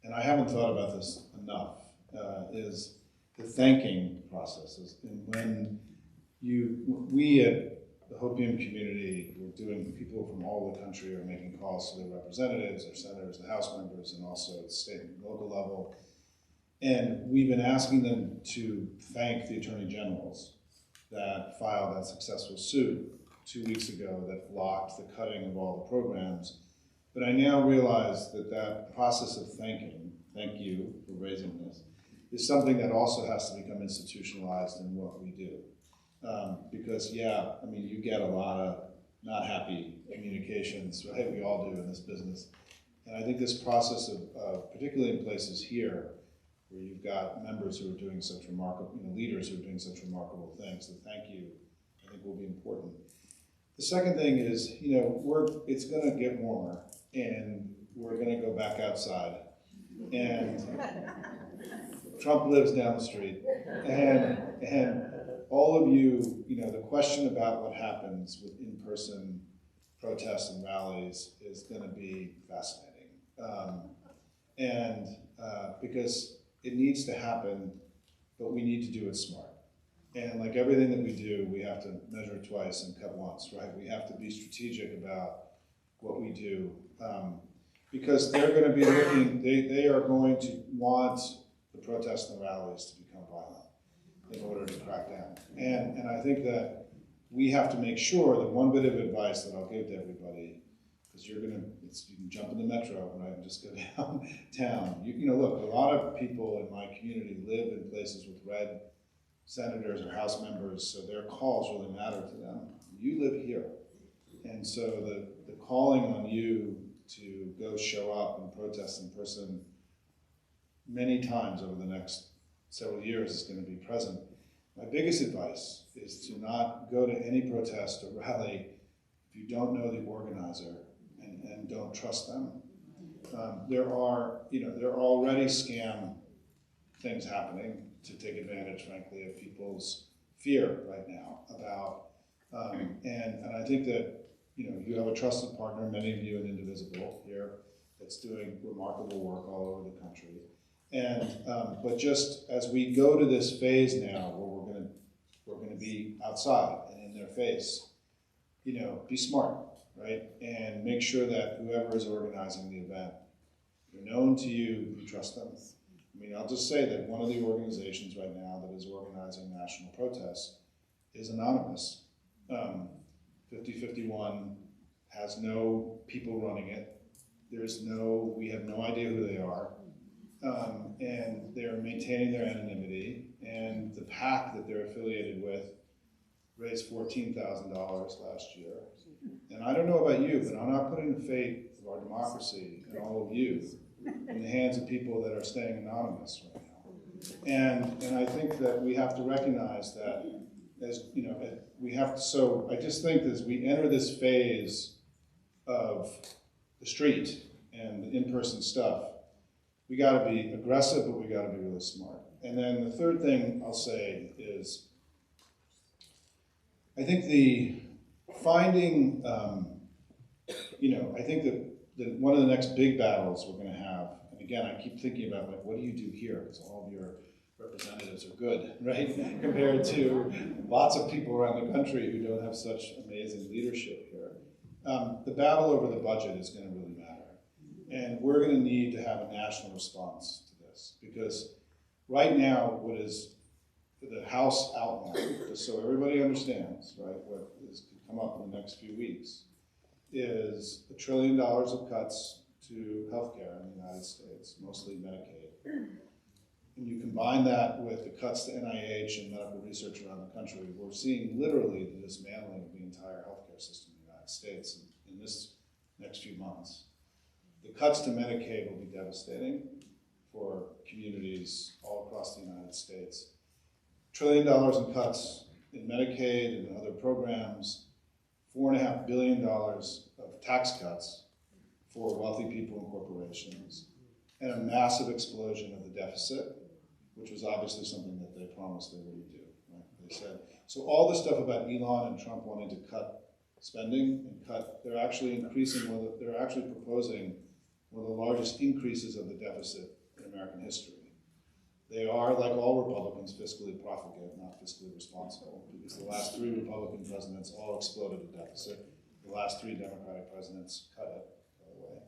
and I haven't thought about this enough, is the thanking processes. And when we at the Hopium community, people from all the country are making calls to their representatives, their senators, the House members, and also at the state and local level. And we've been asking them to thank the attorney generals that filed that successful suit 2 weeks ago that blocked the cutting of all the programs. But I now realize that process of thanking thank you for raising this, is something that also has to become institutionalized in what we do. Because yeah, I mean, you get a lot of not happy communications, right? We all do in this business. And I think this process of particularly in places here, where you've got members who are doing such remarkable, leaders who are doing such remarkable things, so thank you, I think will be important. The second thing is, it's gonna get warmer, and we're gonna go back outside. And Trump lives down the street, and all of you, the question about what happens with in-person protests and rallies is going to be fascinating. Because it needs to happen, but we need to do it smart. And like everything that we do, we have to measure twice and cut once, right? We have to be strategic about what we do. Because they're going to be looking, they are going to want the protests and the rallies to become violent in order to crack down. And I think that we have to make sure that one bit of advice that I'll give to everybody, because you can jump in the metro, right, and just go downtown. Look, a lot of people in my community live in places with red senators or House members, so their calls really matter to them. You live here. And so the calling on you to go show up and protest in person many times over the next several years is going to be present. My biggest advice is to not go to any protest or rally if you don't know the organizer and don't trust them. There are already scam things happening to take advantage, frankly, of people's fear right now about, and I think that you have a trusted partner, many of you in Indivisible here, that's doing remarkable work all over the country. And but just as we go to this phase now, where we're gonna be outside and in their face, be smart, right? And make sure that whoever is organizing the event, they're known to you, you trust them. I mean, I'll just say that one of the organizations right now that is organizing national protests is anonymous. 5051 has no people running it. We have no idea who they are. And they're maintaining their anonymity, and the PAC that they're affiliated with raised $14,000 last year. And I don't know about you, but I'm not putting the fate of our democracy and all of you in the hands of people that are staying anonymous right now. And I think that we have to recognize that so I just think as we enter this phase of the street and the in-person stuff, we got to be aggressive, but we got to be really smart. And then the third thing I'll say is, I think I think that one of the next big battles we're going to have, and again, I keep thinking about what do you do here? Because all of your representatives are good, right? Compared to lots of people around the country who don't have such amazing leadership here. The battle over the budget is going to really matter. And we're going to need to have a national response to this, because right now, what is the House outline, just so everybody understands, right, what is to come up in the next few weeks, is $1 trillion of cuts to healthcare in the United States, mostly Medicaid. And you combine that with the cuts to NIH and medical research around the country, we're seeing literally the dismantling of the entire healthcare system in the United States in this next few months. The cuts to Medicaid will be devastating for communities all across the United States. $1 trillion in cuts in Medicaid and other programs, $4.5 billion of tax cuts for wealthy people and corporations, and a massive explosion of the deficit, which was obviously something that they promised they wouldn't do. Right? They said, so all the stuff about Elon and Trump wanting to cut spending and they're actually proposing one of the largest increases of the deficit in American history. They are, like all Republicans, fiscally profligate, not fiscally responsible, because the last 3 Republican presidents all exploded the deficit. The last 3 Democratic presidents cut it, by the way,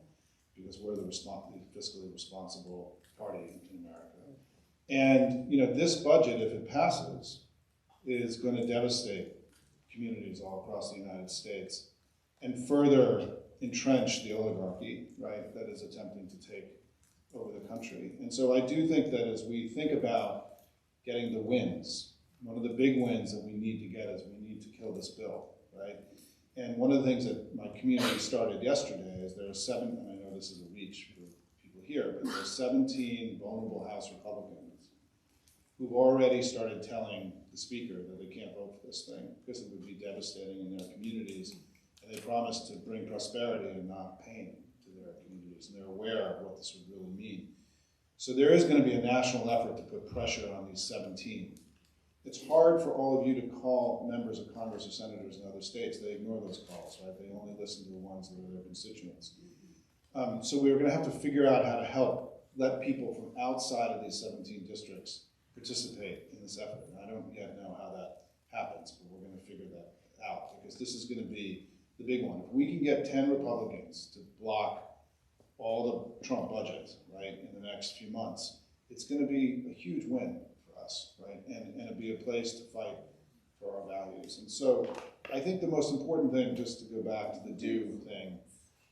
because we're the fiscally responsible party in America. And this budget, if it passes, is going to devastate communities all across the United States and further entrench the oligarchy, right, that is attempting to take over the country. And so I do think that as we think about getting the wins, one of the big wins that we need to get is we need to kill this bill, right? And one of the things that my community started yesterday is there are 7, and I know this is a reach for people here, but there are 17 vulnerable House Republicans who've already started telling the Speaker that they can't vote for this thing because it would be devastating in their communities. And they promised to bring prosperity and not pain to their communities. And they're aware of what this would really mean. So there is going to be a national effort to put pressure on these 17. It's hard for all of you to call members of Congress or senators in other states. They ignore those calls, right? They only listen to the ones that are their constituents. So we're going to have to figure out how to help let people from outside of these 17 districts participate in this effort. And I don't yet know how that happens, but we're going to figure that out because this is going to be the big one. If we can get 10 Republicans to block all the Trump budget, right, in the next few months, it's going to be a huge win for us, right, and it'll be a place to fight for our values. And so I think the most important thing, just to go back to the do thing,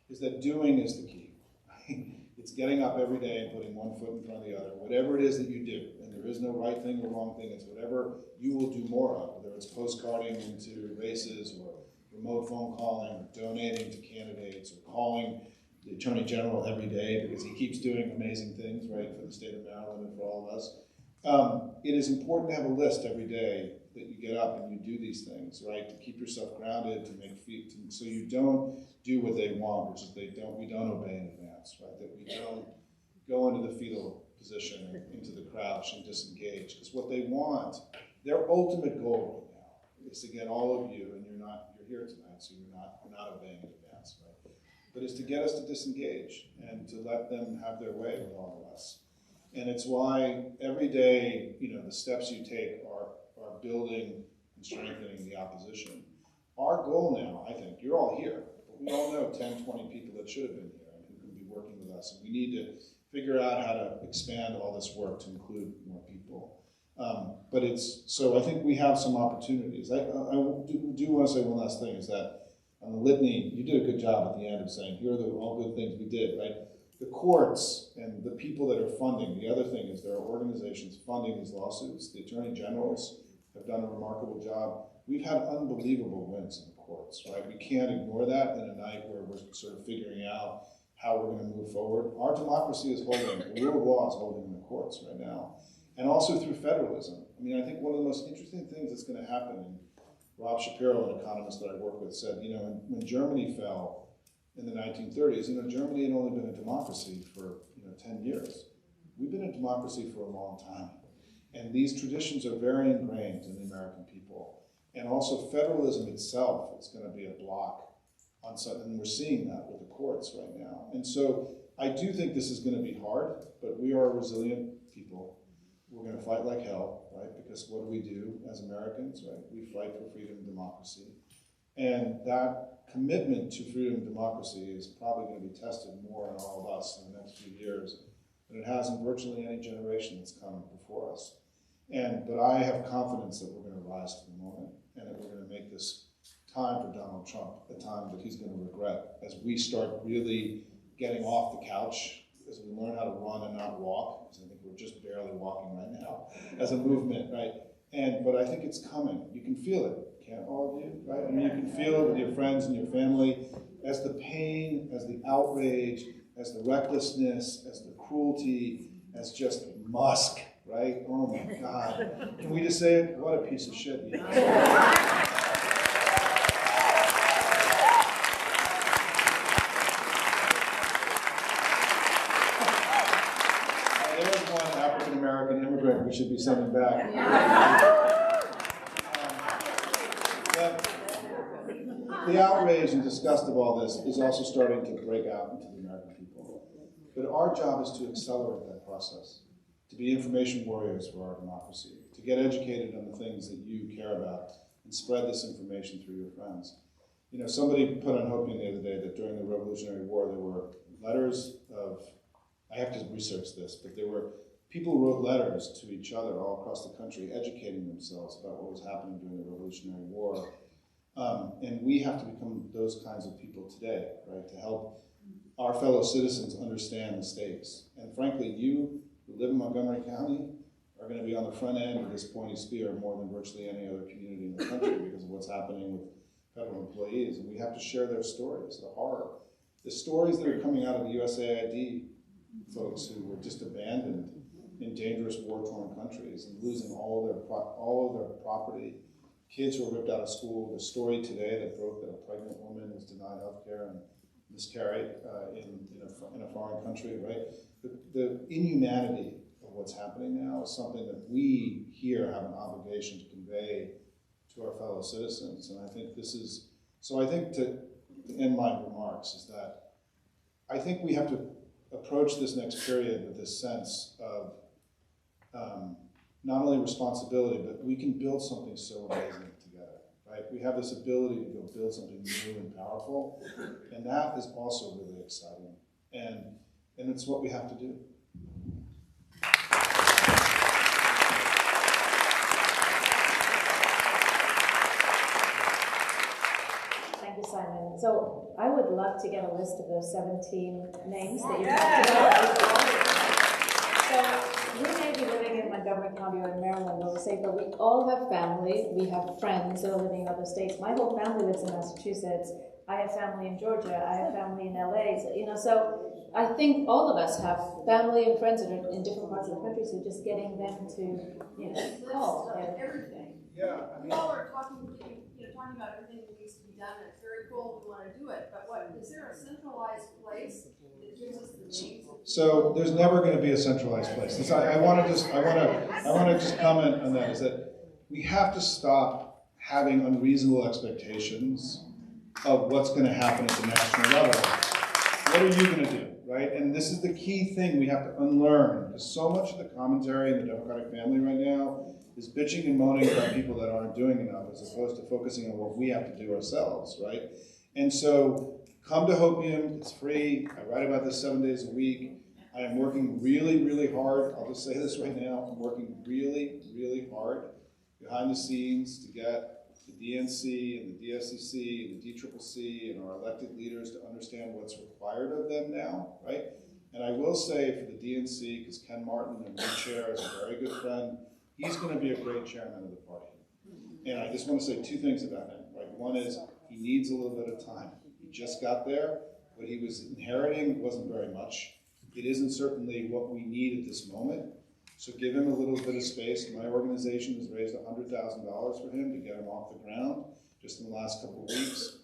is that doing is the key. Right? It's getting up every day and putting one foot in front of the other, whatever it is that you do. And there is no right thing or wrong thing. It's whatever you will do more of, whether it's postcarding into races or remote phone calling or donating to candidates or calling the Attorney General every day because he keeps doing amazing things, right, for the state of Maryland and for all of us. It is important to have a list every day that you get up and you do these things, right, to keep yourself grounded, to make so you don't do what they want, which is we don't obey in advance, right, that we don't go into the fetal position or into the crouch and disengage, because what they want, their ultimate goal right now is to get all of you, and you're here tonight, so you're not obeying in advance, right, but is to get us to disengage and to let them have their way with all of us. And it's why every day, the steps you take are building and strengthening the opposition. Our goal now, I think, you're all here, but we all know 10, 20 people that should have been here and who can be working with us. And we need to figure out how to expand all this work to include more people. So I think we have some opportunities. I do want to say one last thing, is that on the litany, you did a good job at the end of saying, here are all good things we did, right? The courts and the people that are funding, the other thing is there are organizations funding these lawsuits. The attorney generals have done a remarkable job. We've had unbelievable wins in the courts, right? We can't ignore that in a night where we're sort of figuring out how we're going to move forward. Our democracy is holding, the rule of law is holding in the courts right now. And also through federalism. I mean, I think one of the most interesting things that's going to happen, and Rob Shapiro, an economist that I work with, said, when Germany fell in the 1930s, Germany had only been a democracy for 10 years. We've been a democracy for a long time. And these traditions are very ingrained in the American people. And also federalism itself is going to be a block on something, and we're seeing that with the courts right now. And so I do think this is going to be hard, but we are a resilient people. We're going to fight like hell, right? Because what do we do as Americans, right? We fight for freedom and democracy. And that commitment to freedom and democracy is probably going to be tested more in all of us in the next few years than it has in virtually any generation that's come before us. But I have confidence that we're going to rise to the moment and that we're going to make this time for Donald Trump a time that he's going to regret as we start really getting off the couch, as we learn how to run and not walk, because I think we're just barely walking right now as a movement, right? But I think it's coming. You can feel it, can't all of you, right? I mean, you can feel it with your friends and your family as the pain, as the outrage, as the recklessness, as the cruelty, as just Musk, right? Oh my God. Can we just say it? What a piece of shit he is. African-American immigrant we should be sending back. The outrage and disgust of all this is also starting to break out into the American people. But our job is to accelerate that process, to be information warriors for our democracy, to get educated on the things that you care about and spread this information through your friends. Somebody put on Hopium the other day that during the Revolutionary War there were letters of, I have to research this, but there were people who wrote letters to each other all across the country educating themselves about what was happening during the Revolutionary War. And we have to become those kinds of people today, right, to help our fellow citizens understand the stakes. And frankly, you who live in Montgomery County are going to be on the front end of this pointy spear more than virtually any other community in the country because of what's happening with federal employees. And we have to share their stories, the horror. The stories that are coming out of the USAID folks who were just abandoned in dangerous war-torn countries and losing all of their property. Kids who were ripped out of school. The story today that broke that a pregnant woman was denied health care and miscarried in a foreign country, right? The inhumanity of what's happening now is something that we here have an obligation to convey to our fellow citizens. And I think this is, so I think to end my remarks is that I think we have to approach this next period with this sense of not only responsibility, but we can build something so amazing together, right? We have this ability to go build something new and powerful, and that is also really exciting. And it's what we have to do. Thank you, Simon. So I would love to get a list of those 17 names that you talked about. So we may be living in Montgomery County or in Maryland, or say, but we all have family. We have friends that are living in other states. My whole family lives in Massachusetts. I have family in Georgia. I have family in LA. So, so I think all of us have family and friends that are in different parts of the country. So just getting them to, call everything. Yeah, We all are talking about everything that needs to be done, and it's very cool, we want to do it, but is there a centralized place that gives us the names? So there's never going to be a centralized place. I want to just comment on that, is that we have to stop having unreasonable expectations of what's going to happen at the national level. What are you going to do, right? And this is the key thing we have to unlearn, because so much of the commentary in the Democratic family right now is bitching and moaning about people that aren't doing enough as opposed to focusing on what we have to do ourselves, right? And so come to Hopium, it's free. I write about this 7 days a week. I am working really, really hard. I'll just say this right now. I'm working really, really hard behind the scenes to get the DNC and the DSCC and the DCCC and our elected leaders to understand what's required of them now, right? And I will say for the DNC, because Ken Martin, the new chair, is a very good friend, he's going to be a great chairman of the party. And I just want to say two things about him, right? One is he needs a little bit of time. He just got there. What he was inheriting wasn't very much. It isn't certainly what we need at this moment. So give him a little bit of space. My organization has raised $100,000 for him to get him off the ground just in the last couple of weeks.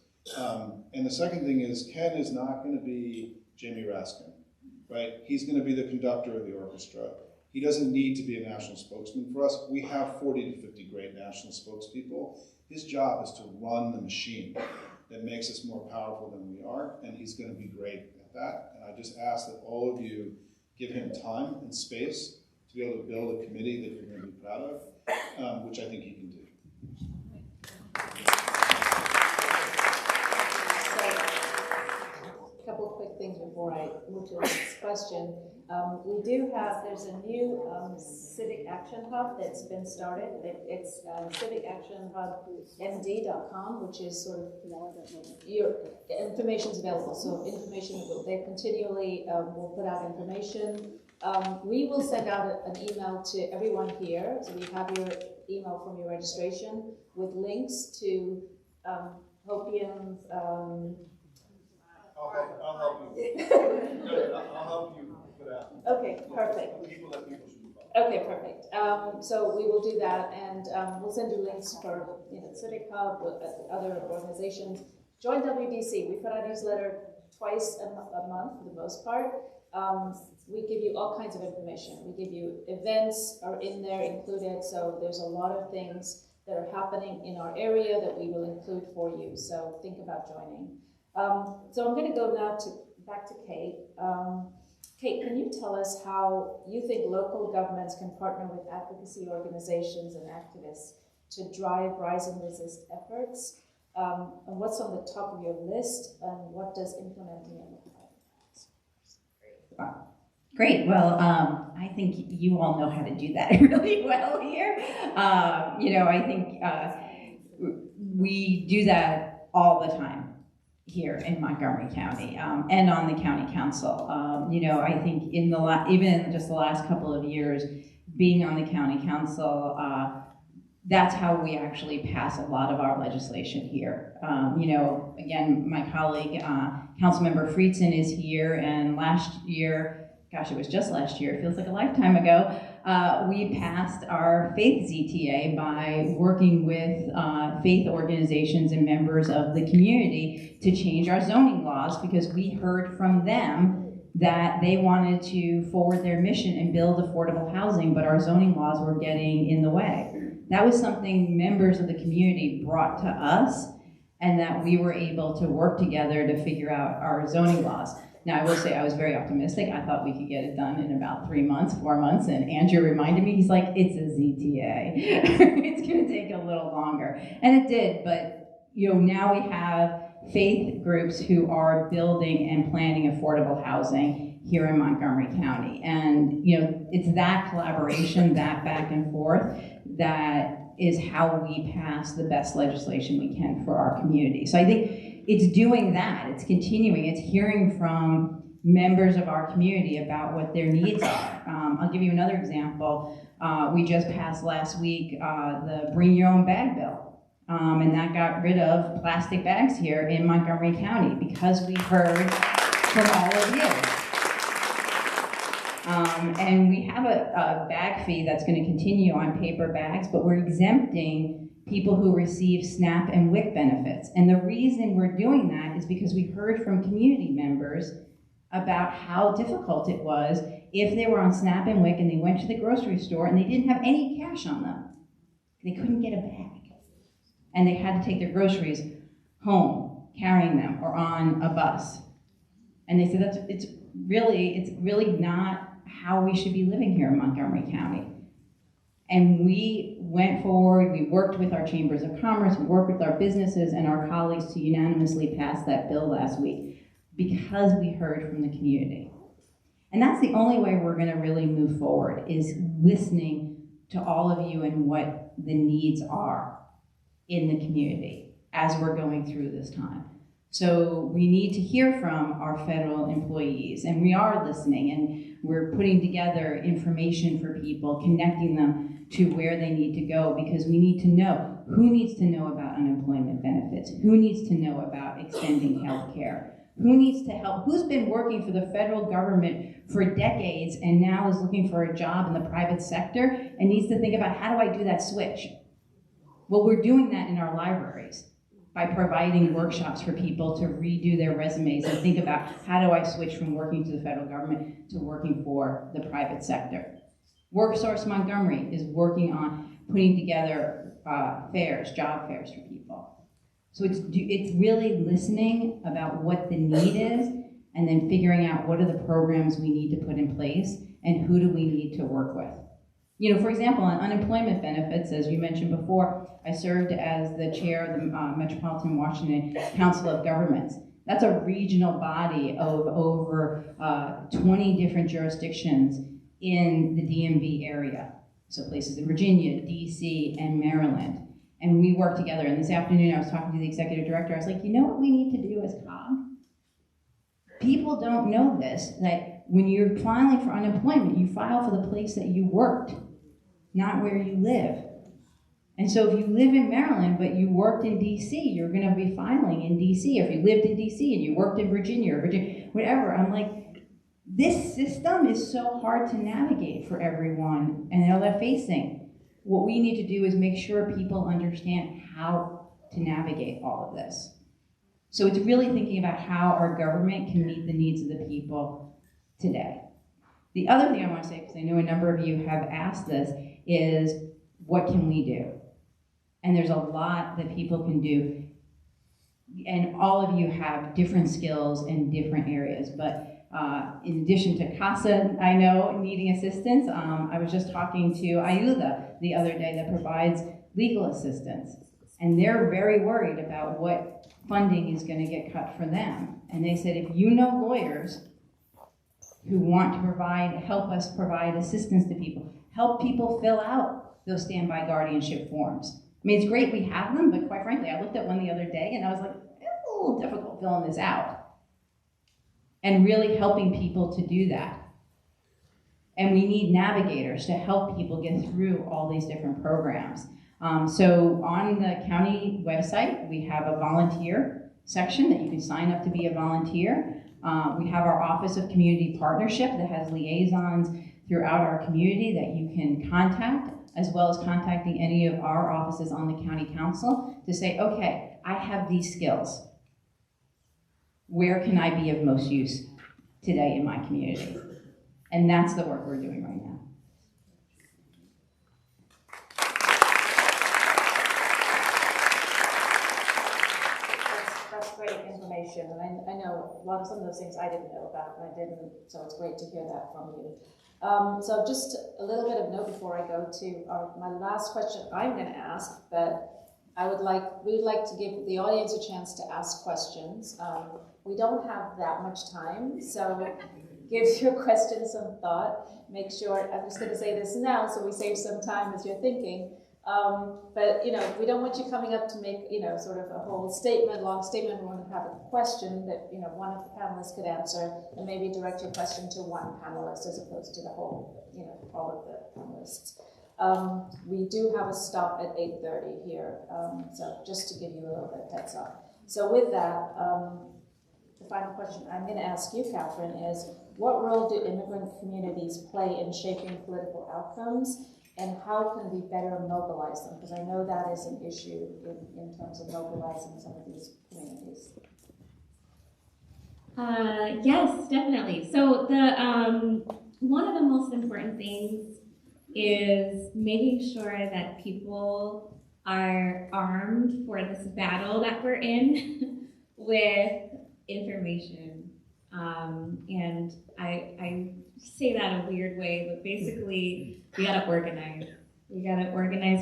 And the second thing is Ken is not going to be Jamie Raskin, right? He's going to be the conductor of the orchestra. He doesn't need to be a national spokesman for us. We have 40 to 50 great national spokespeople. His job is to run the machine that makes us more powerful than we are, and he's going to be great at that. And I just ask that all of you give him time and space to be able to build a committee that you're going to be proud of, which I think he can do. A couple of quick things before I move to the next question. There's a new Civic Action Hub that's been started. It's civicactionhubmd.com, which is sort of, your information's available. So they continually will put out information. We will send out an email to everyone here. So we have your email from your registration with links to Hopium's I'll help you. I'll help you put out. Okay, perfect. People that people should follow. Okay, perfect. So we will do that, and we'll send you links for Civic Hub with other organizations. Join WDC. We put out a newsletter twice a month for the most part. We give you all kinds of information. We give you events are in there included, so there's a lot of things that are happening in our area that we will include for you. So think about joining. So I'm going to go now back to Kate. Kate, can you tell us how you think local governments can partner with advocacy organizations and activists to drive rise and resist efforts? And what's on the top of your list, and what does implementing it look like? Great. Well, I think you all know how to do that really well here. I think we do that all the time. here in Montgomery County and on the county council. I think in even in just the last couple of years, being on the county council, that's how we actually pass a lot of our legislation here. Again, my colleague, Councilmember Friedson is here, and last year, gosh, it was just last year, it feels like a lifetime ago, we passed our faith ZTA by working with faith organizations and members of the community to change our zoning laws, because we heard from them that they wanted to forward their mission and build affordable housing, but our zoning laws were getting in the way. That was something members of the community brought to us, and that we were able to work together to figure out our zoning laws. Now, I will say I was very optimistic. I thought we could get it done in about 3 months, 4 months, and Andrew reminded me, he's like, it's a ZTA. It's gonna take a little longer. And it did, but now we have faith groups who are building and planning affordable housing here in Montgomery County. And it's that collaboration, that back and forth, that is how we pass the best legislation we can for our community. So I think it's doing that, it's continuing, it's hearing from members of our community about what their needs are. I'll give you another example. We just passed last week the Bring Your Own Bag bill. And that got rid of plastic bags here in Montgomery County because we heard from all of you. And we have a bag fee that's going to continue on paper bags, but we're exempting people who receive SNAP and WIC benefits. And the reason we're doing that is because we heard from community members about how difficult it was if they were on SNAP and WIC and they went to the grocery store and they didn't have any cash on them. They couldn't get a bag. And they had to take their groceries home, carrying them, or on a bus. And they said it's really not how we should be living here in Montgomery County. And we went forward, we worked with our chambers of commerce, we worked with our businesses and our colleagues to unanimously pass that bill last week because we heard from the community. And that's the only way we're gonna really move forward, is listening to all of you and what the needs are in the community as we're going through this time. So we need to hear from our federal employees, and we are listening, and we're putting together information for people, connecting them to where they need to go, because we need to know who needs to know about unemployment benefits, who needs to know about extending health care, who needs to help, who's been working for the federal government for decades and now is looking for a job in the private sector and needs to think about, how do I do that switch? Well, we're doing that in our libraries by providing workshops for people to redo their resumes and think about, how do I switch from working to the federal government to working for the private sector? WorkSource Montgomery is working on putting together fairs, job fairs for people. So it's really listening about what the need is and then figuring out what are the programs we need to put in place and who do we need to work with. For example, on unemployment benefits, as you mentioned before, I served as the chair of the Metropolitan Washington Council of Governments. That's a regional body of over 20 different jurisdictions in the DMV area. So places in Virginia, DC, and Maryland. And we work together. And this afternoon I was talking to the executive director. I was like, you know what we need to do as COG? People don't know this, that when you're filing for unemployment, you file for the place that you worked, not where you live. And so if you live in Maryland, but you worked in DC, you're gonna be filing in DC. If you lived in DC and you worked in Virginia or whatever, I'm like, this system is so hard to navigate for everyone and how they're facing. What we need to do is make sure people understand how to navigate all of this. So it's really thinking about how our government can meet the needs of the people today. The other thing I want to say, because I know a number of you have asked this, is what can we do? And there's a lot that people can do. And all of you have different skills in different areas. But in addition to CASA, I know, needing assistance, I was just talking to Ayuda the other day that provides legal assistance. And they're very worried about what funding is going to get cut for them. And they said, if you know lawyers who want to help us provide assistance to people, help people fill out those standby guardianship forms. I mean, it's great we have them, but quite frankly, I looked at one the other day and I was like, it's a little difficult filling this out and really helping people to do that. And we need navigators to help people get through all these different programs. So on the county website, we have a volunteer section that you can sign up to be a volunteer. We have our Office of Community Partnership that has liaisons throughout our community that you can contact, as well as contacting any of our offices on the county council to say, okay, I have these skills. Where can I be of most use today in my community? And that's the work we're doing right now. That's great information, and I know some of those things I didn't know about, and I didn't, so it's great to hear that from you. So just a little bit of note before I go to my last question I'm going to ask, but we'd like to give the audience a chance to ask questions. We don't have that much time, so give your questions some thought. Make sure, I'm just going to say this now so we save some time as you're thinking. But, we don't want you coming up to make, sort of a whole statement, long statement. We want to have a question that, one of the panelists could answer, and maybe direct your question to one panelist as opposed to the whole, all of the panelists. We do have a stop at 8:30 here, so just to give you a little bit of heads up. So with that, the final question I'm going to ask you, Catherine, is what role do immigrant communities play in shaping political outcomes, and how can we better mobilize them? Because I know that is an issue in terms of mobilizing some of these communities. Yes, definitely. So the one of the most important things is making sure that people are armed for this battle that we're in with information. And I say that a weird way, but basically we gotta organize. We gotta organize.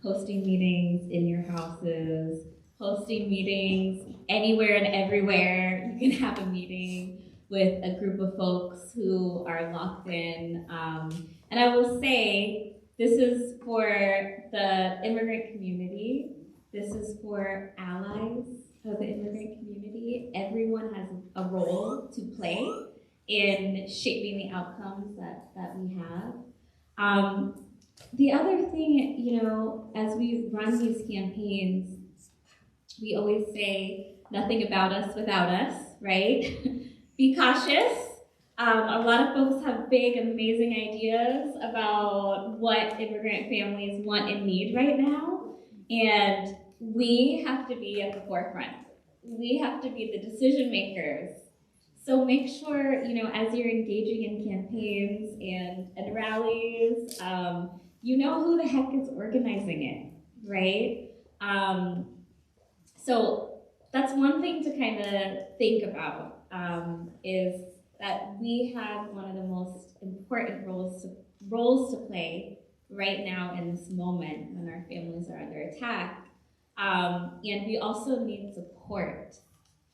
Hosting meetings in your houses, hosting meetings anywhere and everywhere. You can have a meeting with a group of folks who are locked in. And I will say, this is for the immigrant community. This is for allies of the immigrant community. Everyone has a role to play in shaping the outcomes that we have. The other thing, as we run these campaigns, we always say nothing about us without us, right? Be cautious. A lot of folks have big, amazing ideas about what immigrant families want and need right now, and we have to be at the forefront. We have to be the decision makers. So make sure, as you're engaging in campaigns and rallies, you know who the heck is organizing it, right? So that's one thing to kind of think about, is that we have one of the most important roles to play right now in this moment when our families are under attack. And we also need support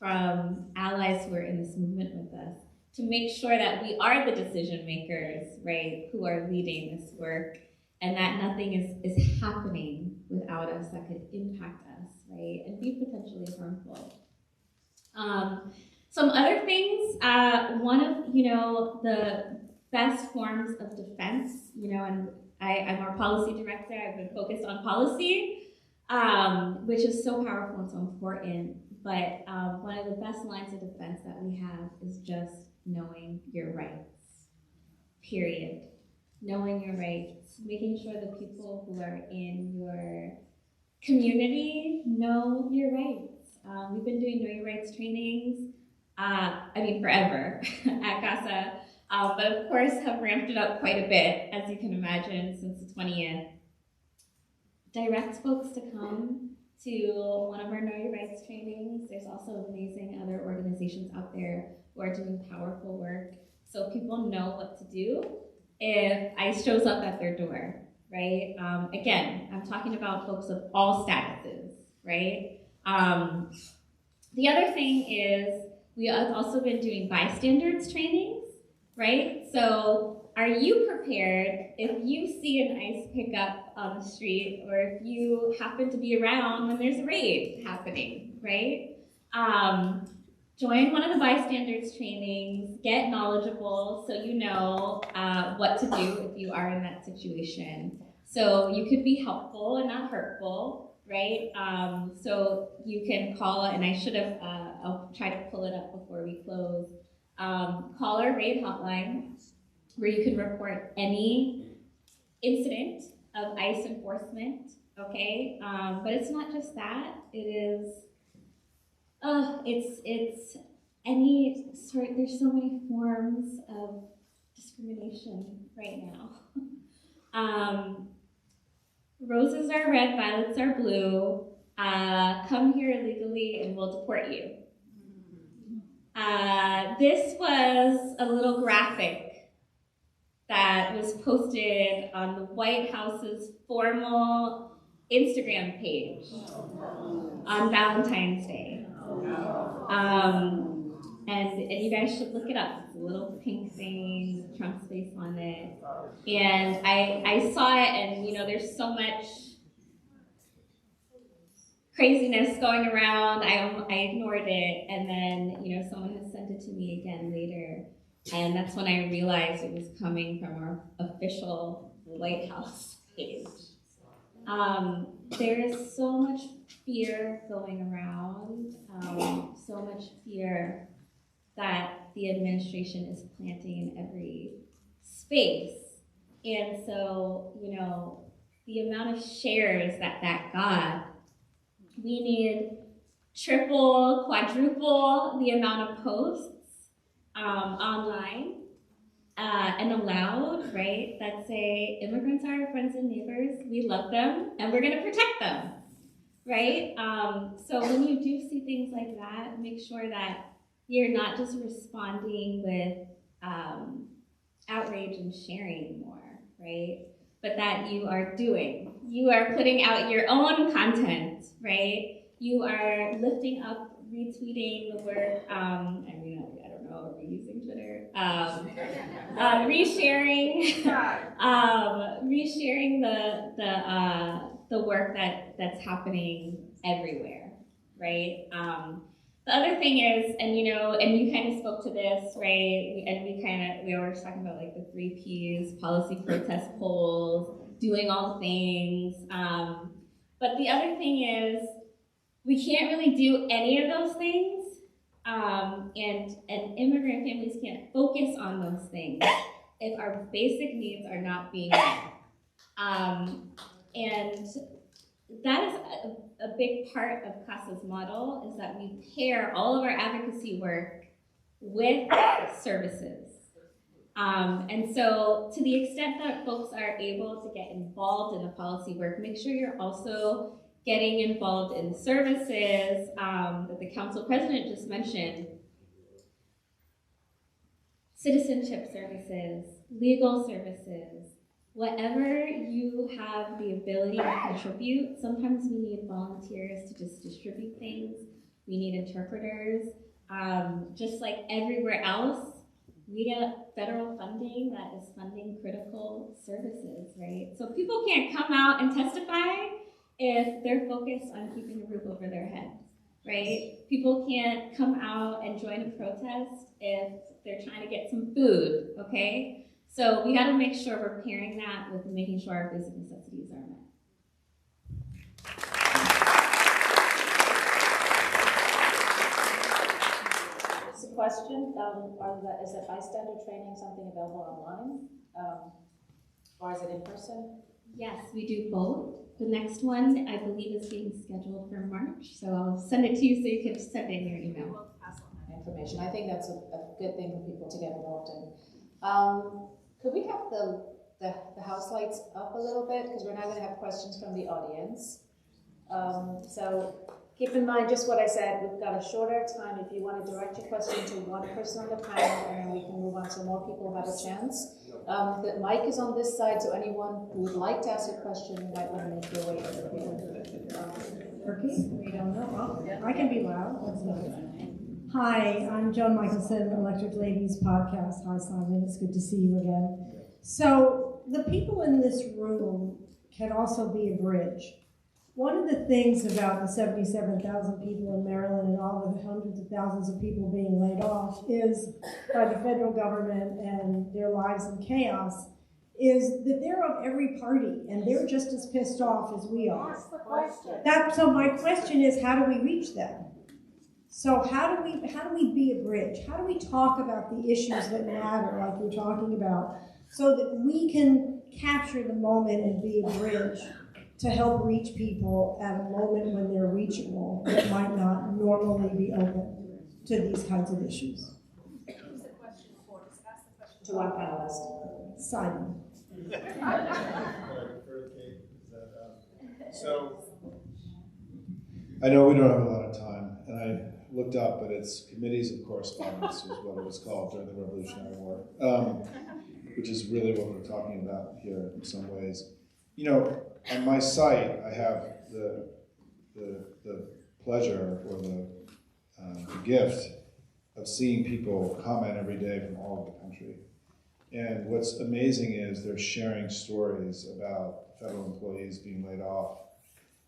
from allies who are in this movement with us to make sure that we are the decision makers, right, who are leading this work, and that nothing is happening without us that could impact us, right, and be potentially harmful. Some other things, one of, the best forms of defense, and I'm our policy director, I've been focused on policy, which is so powerful and so important. But one of the best lines of defense that we have is just knowing your rights, period. Knowing your rights, making sure the people who are in your community know your rights. We've been doing Know Your Rights trainings, forever at CASA, but of course have ramped it up quite a bit, as you can imagine, since the 20th. Direct folks to come to one of our Know Your Rights trainings. There's also amazing other organizations out there who are doing powerful work, so people know what to do if ICE shows up at their door, right? Again, I'm talking about folks of all statuses, right? The other thing is we have also been doing bystanders trainings, right? So are you prepared if you see an ICE pickup on the street, or if you happen to be around when there's a raid happening, right? Join one of the bystanders trainings, get knowledgeable so you know what to do if you are in that situation. So you could be helpful and not hurtful, right? So you can call, and I should have, I'll try to pull it up before we close. Call our raid hotline, where you can report any incident of ICE enforcement, okay? But it's not just that, it's any sort, there's so many forms of discrimination right now. Roses are red, violets are blue. Come here illegally and we'll deport you. This was a little graphic that was posted on the White House's formal Instagram page on Valentine's Day. And you guys should look it up. It's a little pink thing with Trump's face on it. And I saw it, and there's so much craziness going around. I ignored it, and then someone has sent it to me again later, and that's when I realized it was coming from our official White House page. There is so much fear going around, so much fear that the administration is planting in every space. And so, the amount of shares that got, we need triple, quadruple the amount of posts online and allowed, right, that say immigrants are our friends and neighbors, we love them, and we're gonna protect them, right? So when you do see things like that, make sure that you're not just responding with outrage and sharing more, right? But that you are putting out your own content, right? You are lifting up, retweeting the work, I don't know, are we using Twitter? Resharing the work that's happening everywhere, right? The other thing is, and you kind of spoke to this, right? We were just talking about like the 3 Ps, policy, protest, polls, doing all the things. But the other thing is, we can't really do any of those things, and immigrant families can't focus on those things if our basic needs are not being met. And that is a big part of CASA's model, is that we pair all of our advocacy work with services. And so to the extent that folks are able to get involved in the policy work, make sure you're also getting involved in services that the council president just mentioned. Citizenship services, legal services, whatever you have the ability to contribute. Sometimes we need volunteers to just distribute things. We need interpreters. Just like everywhere else, we get federal funding that is funding critical services, right? So people can't come out and testify if they're focused on keeping a roof over their head, right? People can't come out and join a protest if they're trying to get some food, okay? So we gotta make sure we're pairing that with making sure our basic necessities are met. It's a question, is that bystander training something available online? Or is it in person? Yes, we do both. The next one, I believe, is being scheduled for March, so I'll send it to you so you can send in your email. Information. I think that's a good thing for people to get involved in. Could we have the house lights up a little bit, because we're now going to have questions from the audience. So keep in mind just what I said. We've got a shorter time. If you want to direct your question to one person on the panel, and then we can move on so more people have a chance. The mic is on this side, so anyone who would like to ask a question, you might want to make your way over here. Okay, we don't know. Well, I can be loud. Let's go. Hi, I'm Joan Michelson, Electric Ladies Podcast. Hi, Simon. It's good to see you again. So the people in this room can also be a bridge. One of the things about the 77,000 people in Maryland and all of the hundreds of thousands of people being laid off is by the federal government and their lives in chaos is that they're of every party and they're just as pissed off as we are. That's the question. So my question is, how do we reach them? So how do we be a bridge? How do we talk about the issues that matter, like you're talking about, so that we can capture the moment and be a bridge to help reach people at a moment when they're reachable that might not normally be open to these kinds of issues? Who's the question for? Just ask the question. To our panelist. Simon. So, I know we don't have a lot of time, and I looked up, but it's committees of correspondence is what it was called during the Revolutionary War, which is really what we're talking about here in some ways. You know, on my site, I have the pleasure or the gift of seeing people comment every day from all over the country. And what's amazing is they're sharing stories about federal employees being laid off.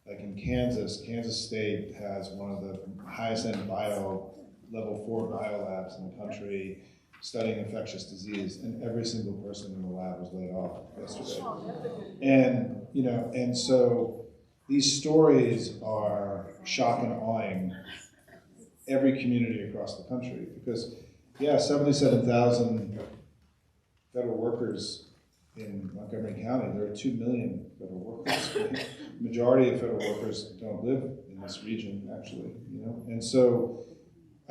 Like in Kansas State has one of the highest end level 4 biolabs in the country studying infectious disease, and every single person in the lab was laid off yesterday. And, you know, and so these stories are shock and awing every community across the country because, yeah, 77,000 federal workers in Montgomery County. There are 2 million federal workers. The majority of federal workers don't live in this region, actually, you know? And so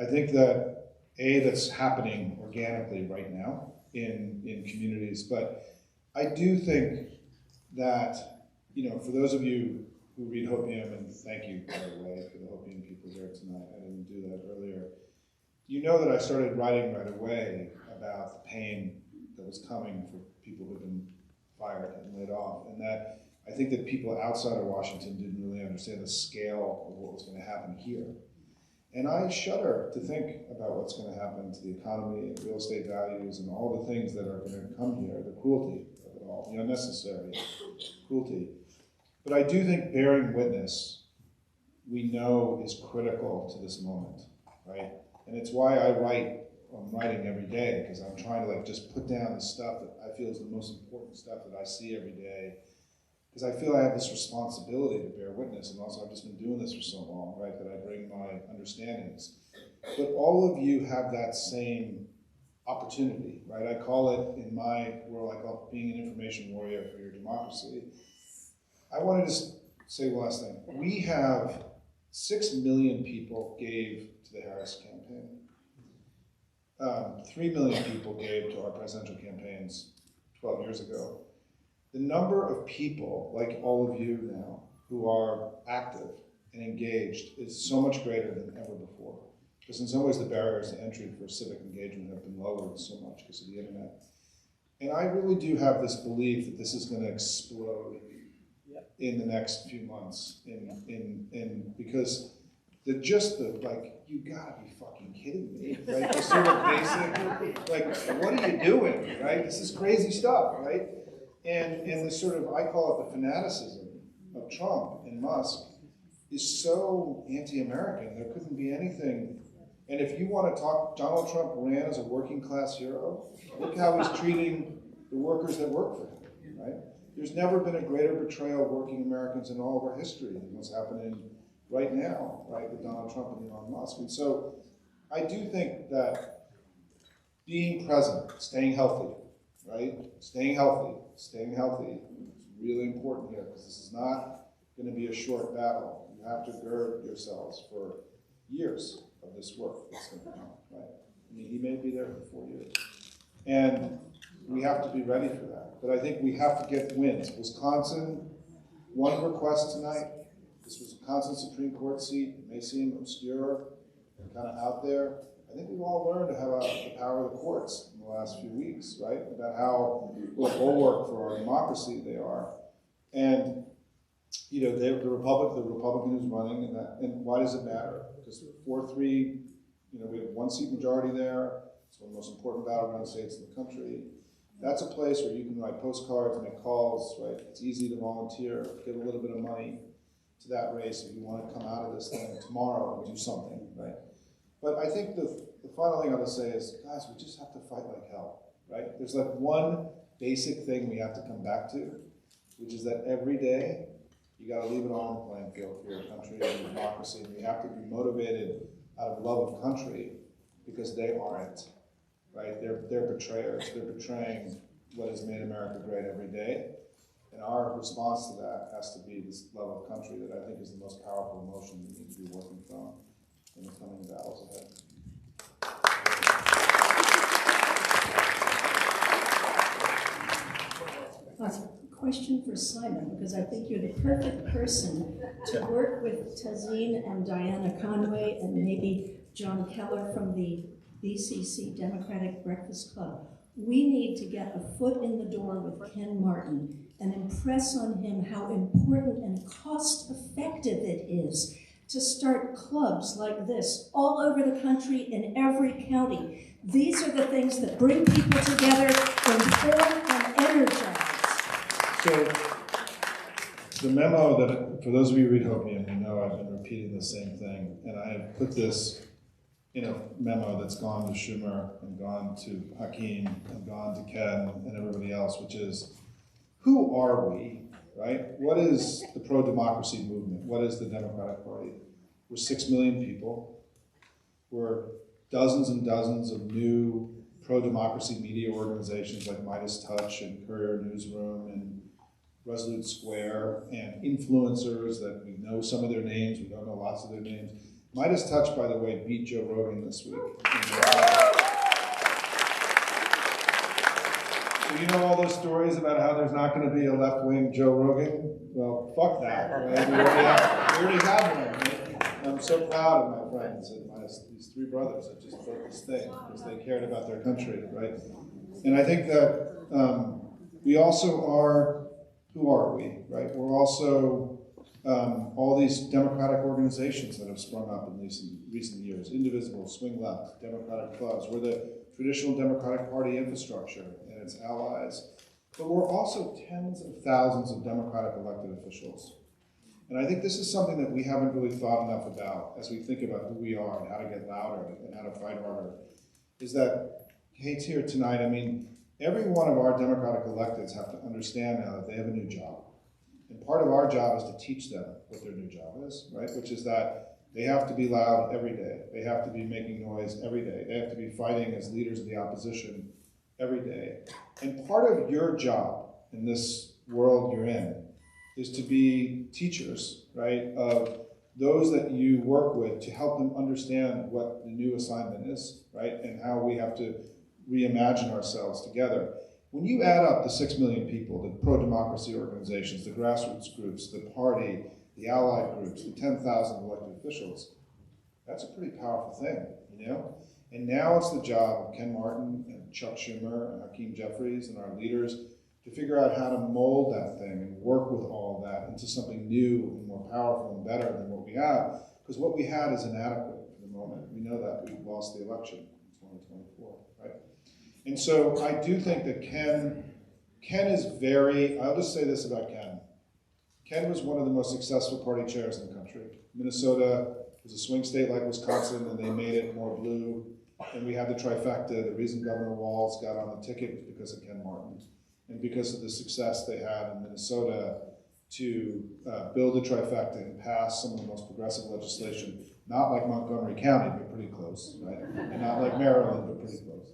I think that, that's happening organically right now in communities, but I do think that, you know, for those of you who read Hopium, and thank you, by the way, for the Hopium people here tonight, I didn't do that earlier, you know that I started writing right away about the pain that was coming for people who've been fired and laid off, and that I think that people outside of Washington didn't really understand the scale of what was going to happen here. And I shudder to think about what's going to happen to the economy and real estate values and all the things that are going to come here, the cruelty of it all, the unnecessary cruelty. But I do think bearing witness, we know, is critical to this moment, right? And it's why I'm writing every day, because I'm trying to just put down the stuff that I feel is the most important stuff that I see every day. Because I feel I have this responsibility to bear witness, and also I've just been doing this for so long, right, that I bring my understandings. But all of you have that same opportunity, right? I call it, in my world, I call it being an information warrior for your democracy. I want to just say one last thing. We have 6 million people gave to the Harris campaign. 3 million people gave to our presidential campaigns 12 years ago. The number of people, like all of you now, who are active and engaged is so much greater than ever before. Because in some ways the barriers to entry for civic engagement have been lowered so much because of the internet. And I really do have this belief that this is going to explode in the next few months. Because you gotta be fucking kidding me, right? The sort of basic, what are you doing, right? This is crazy stuff, right? And the sort of, I call it the fanaticism of Trump and Musk is so anti-American. There couldn't be anything. And if you want to talk, Donald Trump ran as a working class hero. Look how he's treating the workers that work for him, right? There's never been a greater betrayal of working Americans in all of our history than what's happening right now, right, with Donald Trump and Elon Musk. And so I do think that being present, staying healthy, right? Staying healthy is really important here because this is not going to be a short battle. You have to gird yourselves for years of this work that's going to come, right? I mean, he may be there for 4 years. And we have to be ready for that. But I think we have to get wins. Wisconsin, one request tonight. This was a Wisconsin Supreme Court seat. It may seem obscure and kind of out there. I think we've all learned about the power of the courts in the last few weeks, right? About how what a bulwark for our democracy they are. And, you know, the Republican who's running, and why does it matter? Because 4-3, you know, we have 1 seat majority there. It's one of the most important battleground states in the country. That's a place where you can write postcards, make calls, right? It's easy to volunteer, give a little bit of money to that race if you want to come out of this thing tomorrow and do something, right? But I think the final thing I want to say is, guys, we just have to fight like hell, right? There's like one basic thing we have to come back to, which is that every day you got to leave it all on the playing field for your country and your democracy, and you have to be motivated out of love of country because they aren't, right? They're betrayers. They're betraying what has made America great every day. And our response to that has to be this love of country that I think is the most powerful emotion we need to be working from in the coming battles ahead. Question for Simon, because I think you're the perfect person to work with Tazeen and Diana Conway and maybe John Keller from the BCC Democratic Breakfast Club. We need to get a foot in the door with Ken Martin and impress on him how important and cost-effective it is to start clubs like this all over the country in every county. These are the things that bring people together, inform and energize. So the memo that, for those of you who read Hopium, you know I've been repeating the same thing, and I have put this in a memo that's gone to Schumer and gone to Hakeem and gone to Ken and everybody else, which is, who are we, right? What is the pro-democracy movement? What is the Democratic Party? We're 6 million people. We're dozens and dozens of new pro-democracy media organizations like Midas Touch and Courier Newsroom and Resolute Square, and influencers that we know some of their names, we don't know lots of their names. Midas Touch, by the way, beat Joe Rogan this week. So you know all those stories about how there's not going to be a left-wing Joe Rogan? Well, fuck that, right? We already have one, right? I'm so proud of my friends and these three brothers that just built this thing because they cared about their country, right? And I think that we also are, who are we, right? We're also all these democratic organizations that have sprung up in recent years, Indivisible, Swing Left, Democratic Clubs. We're the traditional Democratic Party infrastructure and its allies. But we're also tens of thousands of Democratic elected officials. And I think this is something that we haven't really thought enough about as we think about who we are and how to get louder and how to fight harder, is that Kate's here tonight. I mean, every one of our Democratic electeds have to understand now that they have a new job. And part of our job is to teach them what their new job is, right? Which is that they have to be loud every day. They have to be making noise every day. They have to be fighting as leaders of the opposition every day. And part of your job in this world you're in is to be teachers, right, of those that you work with to help them understand what the new assignment is, right, and how we have to reimagine ourselves together. When you add up the 6 million people, the pro-democracy organizations, the grassroots groups, the party, the allied groups, the 10,000 elected officials, that's a pretty powerful thing, you know? And now it's the job of Ken Martin and Chuck Schumer and Hakeem Jeffries and our leaders to figure out how to mold that thing and work with all of that into something new and more powerful and better than what we have. Because what we had is inadequate for the moment. We know that. We lost the election in 2024, right? And so I do think that Ken is very, I'll just say this about Ken. Ken was one of the most successful party chairs in the country. Minnesota was a swing state like Wisconsin, and they made it more blue. And we had the trifecta. The reason Governor Walz got on the ticket was because of Ken Martin, and because of the success they had in Minnesota to build a trifecta and pass some of the most progressive legislation, not like Montgomery County, but pretty close, right? And not like Maryland, but pretty close.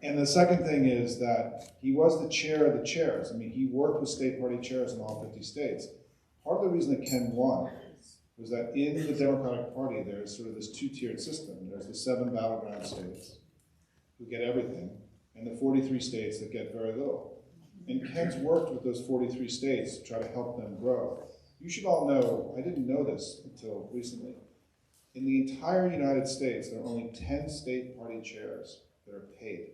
And the second thing is that he was the chair of the chairs. I mean, he worked with state party chairs in all 50 states. Part of the reason that Ken won was that in the Democratic Party, there's sort of this two-tiered system. There's the 7 battleground states who get everything, and the 43 states that get very little. And Ken's worked with those 43 states to try to help them grow. You should all know, I didn't know this until recently, in the entire United States, there are only 10 state party chairs that are paid.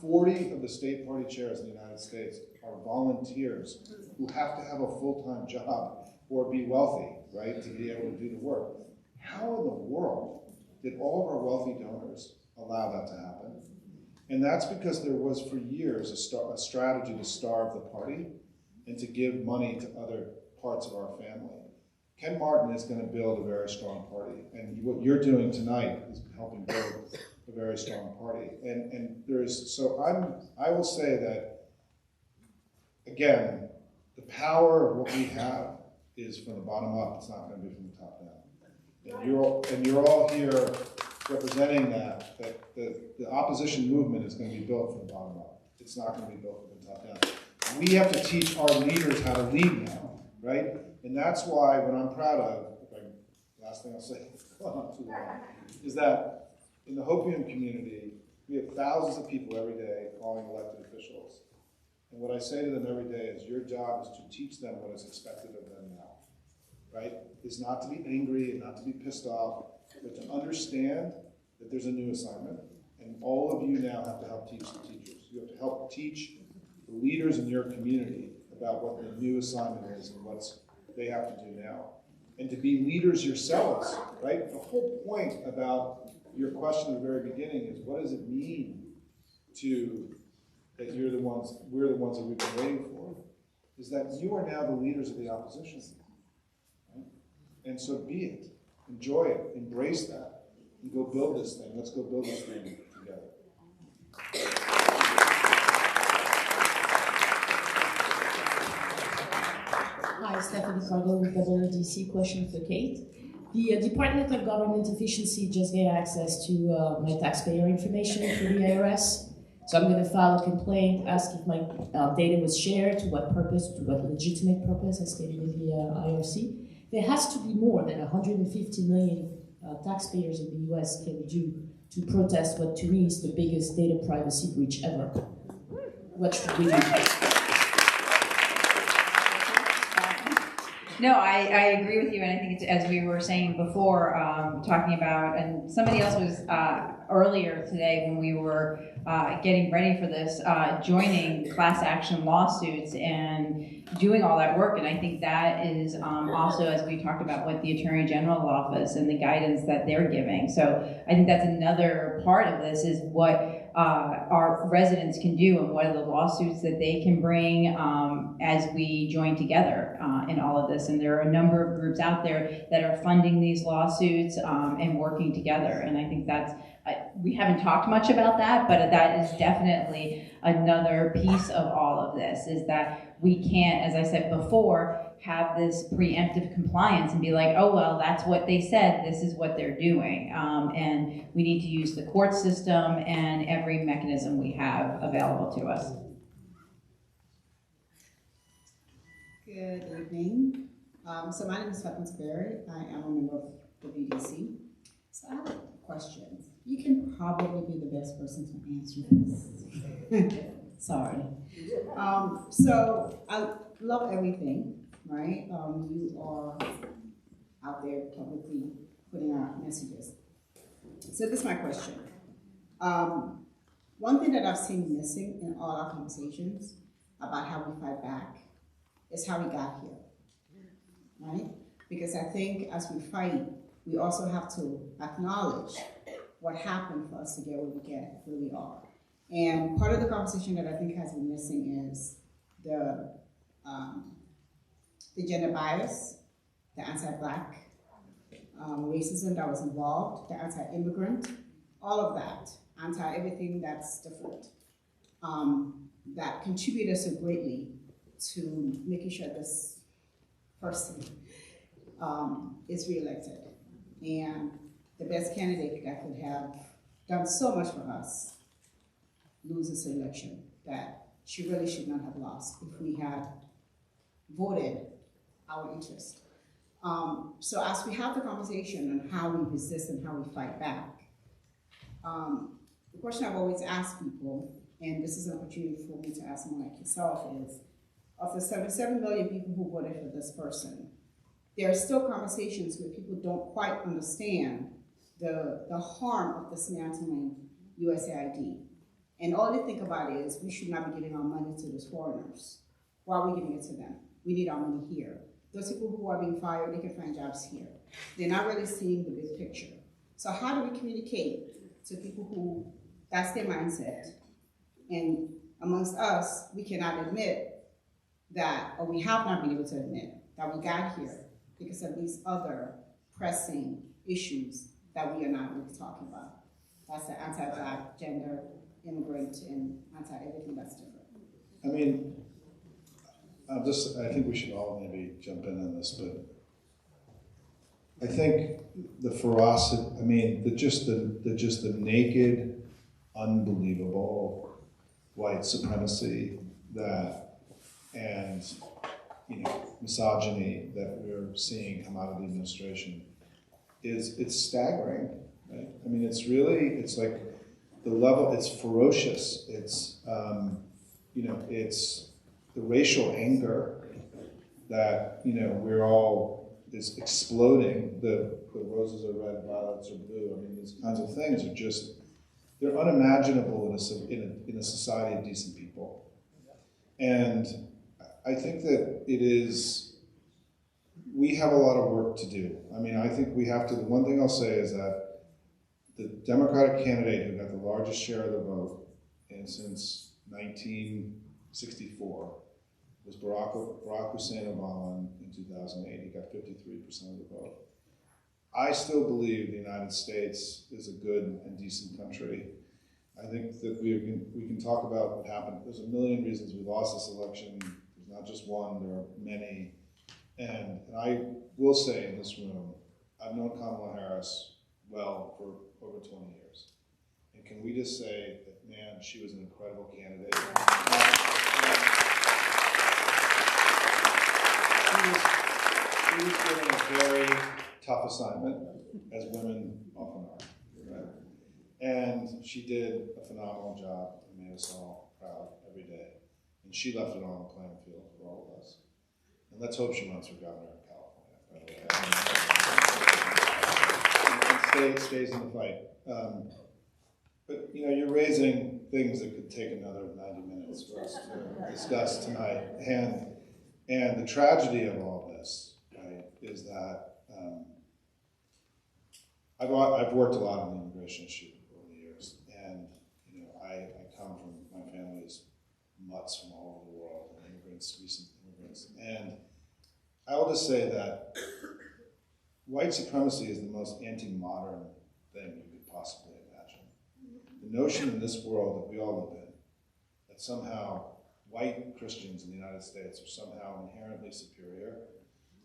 40 of the state party chairs in the United States are volunteers who have to have a full-time job or be wealthy, right, to be able to do the work. How in the world did all of our wealthy donors allow that to happen? And that's because there was for years a strategy to starve the party and to give money to other parts of our family. Ken Martin is going to build a very strong party, and what you're doing tonight is helping build a very strong party. And I will say that, again, the power of what we have is from the bottom up. It's not going to be from the top down. And you're all here representing that the opposition movement is going to be built from the bottom up. It's not going to be built from the top down. We have to teach our leaders how to lead now, right? And that's why what I'm proud of, last thing I'll say, is that in the Hopium community, we have thousands of people every day calling elected officials. And what I say to them every day is your job is to teach them what is expected of them now, right? Is not to be angry and not to be pissed off, but to understand that there's a new assignment. And all of you now have to help teach the teachers. You have to help teach the leaders in your community about what the new assignment is and what they have to do now. And to be leaders yourselves, right? The whole point about your question at the very beginning is, what does it mean that we're the ones that we've been waiting for? Is that you are now the leaders of the opposition. Right? And so be it. Enjoy it. Embrace that. And go build this thing. Let's go build this thing together. Hi, Stephanie Cardo with WDC. Question for Kate. The Department of Government Efficiency just gave access to my taxpayer information for the IRS. So I'm going to file a complaint, ask if my data was shared, to what purpose, to what legitimate purpose, as stated with the IRC. There has to be more than 150 million taxpayers in the US can do to protest what to me is the biggest data privacy breach ever. What should we do? No, I agree with you, and I think it's, as we were saying before, talking about, and somebody else was earlier today when we were getting ready for this, joining class action lawsuits and doing all that work, and I think that is also, as we talked about, what the Attorney General's office and the guidance that they're giving. So I think that's another part of this, is what our residents can do and what are the lawsuits that they can bring as we join together in all of this. And there are a number of groups out there that are funding these lawsuits and working together. And I think that's, we haven't talked much about that, but that is definitely another piece of all of this, is that we can't, as I said before, have this preemptive compliance and be like, oh, well, that's what they said, this is what they're doing. And we need to use the court system and every mechanism we have available to us. Good evening. So my name is Fatma Berry. I am a member of the WDC. So I have a question. You can probably be the best person to answer this. Sorry. So I love everything, right? You are out there publicly putting out messages. So this is my question. One thing that I've seen missing in all our conversations about how we fight back is how we got here, right? Because I think as we fight, we also have to acknowledge what happened for us to get where we are. And part of the conversation that I think has been missing is the gender bias, the anti-Black racism that was involved, the anti-immigrant, all of that, anti-everything that's different, that contributed so greatly to making sure this person is reelected. And the best candidate that could have done so much for us loses the election, that she really should not have lost if we had voted our interest. So as we have the conversation on how we resist and how we fight back, the question I've always asked people, and this is an opportunity for me to ask someone like yourself, is of the 77 million people who voted for this person, there are still conversations where people don't quite understand the harm of dismantling USAID. And all they think about is, we should not be giving our money to those foreigners. Why are we giving it to them? We need our money here. Those people who are being fired, they can find jobs here. They're not really seeing the big picture. So how do we communicate to people who That's their mindset. And amongst us, we cannot admit that, or we have not been able to admit that we got here because of these other pressing issues that we are not really talking about. That's the anti-Black, gender, immigrant, and anti-everything that's different. I mean, I think we should all maybe jump in on this, but I think the ferocity, I mean, the naked, unbelievable white supremacy and misogyny that we're seeing come out of the administration it's staggering, right? I mean, it's like the level, it's ferocious. It's it's the racial anger that we're all is exploding. The roses are red, violets are blue. I mean, these kinds of things are just they're unimaginable in a society of decent people. And I think that we have a lot of work to do. I mean, I think we have to, the one thing I'll say is that the Democratic candidate who got the largest share of the vote since 1964 was Barack Hussein Obama in 2008. He got 53% of the vote. I still believe the United States is a good and decent country. I think that we can talk about what happened. There's a million reasons we lost this election. There's not just one, there are many. And I will say in this room, I've known Kamala Harris well for over 20 years. And can we just say that, man, she was an incredible candidate. She was given a very tough assignment, as women often are, right? And she did a phenomenal job and made us all proud every day. And she left it on the playing field for all of us. And let's hope she runs for governor of California, by the way. And stays in the fight. But you're raising things that could take another 90 minutes for us to discuss tonight. And the tragedy of all this, right, is that I've worked a lot on the immigration issue over the years, and I come from, my family is mutts from all over the world, immigrants, recent immigrants, and I will just say that white supremacy is the most anti-modern thing you could possibly imagine. The notion in this world that we all live in, that somehow white Christians in the United States are somehow inherently superior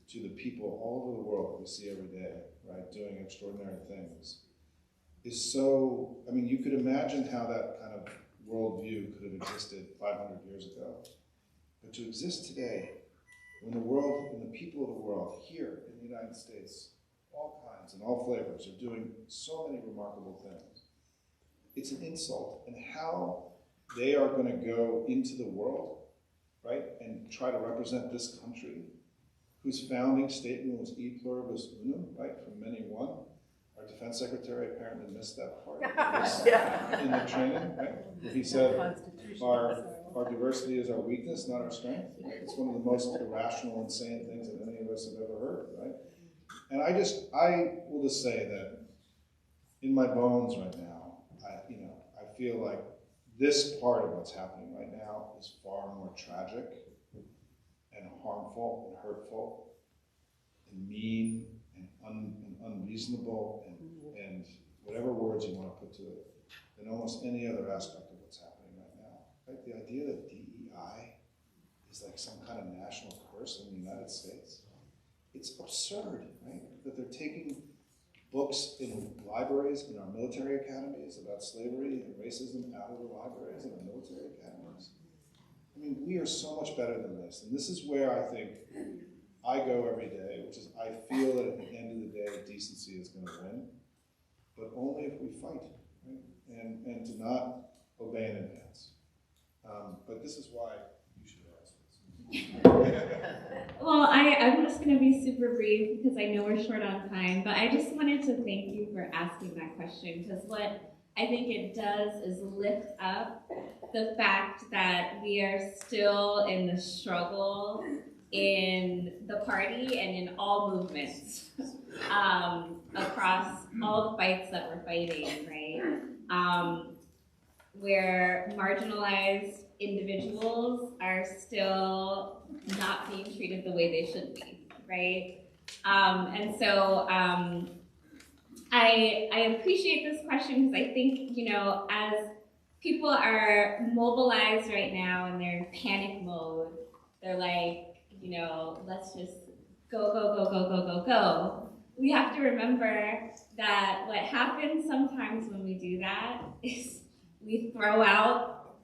to the people all over the world that we see every day, right, doing extraordinary things, is so, I mean, you could imagine how that kind of worldview could have existed 500 years ago. But to exist today, when the world and the people of the world here in the United States, all kinds and all flavors, are doing so many remarkable things, it's an insult. And how they are going to go into the world, right, and try to represent this country, whose founding statement was E pluribus unum, right, from many one. Our defense secretary apparently missed that part in the training, right? Where he said, our diversity is our weakness, not our strength. Right? It's one of the most irrational, insane things that any of us have ever heard, right? And I will just say that in my bones right now, I feel like this part of what's happening right now is far more tragic and harmful and hurtful and mean and unreasonable and whatever words you want to put to it than almost any other aspect of what's happening right now. Right? The idea that DEI is like some kind of national curse in the United States, it's absurd, right? That they're taking books in libraries, in our military academies about slavery and racism out of the libraries in our military academies. I mean, we are so much better than this. And this is where I think I go every day, which is I feel that at the end of the day, decency is going to win, but only if we fight, right? And to not obey in advance. But this is why you should ask this. Well, I'm just going to be super brief because I know we're short on time, but I just wanted to thank you for asking that question, because what I think it does is lift up the fact that we are still in the struggle in the party and in all movements across all the fights that we're fighting, right? where marginalized individuals are still not being treated the way they should be, right? And so I appreciate this question because I think, you know, as people are mobilized right now and they're in panic mode, they're like, you know, let's just go, go, go, go, go, go, go. We have to remember that what happens sometimes when we do that is we throw out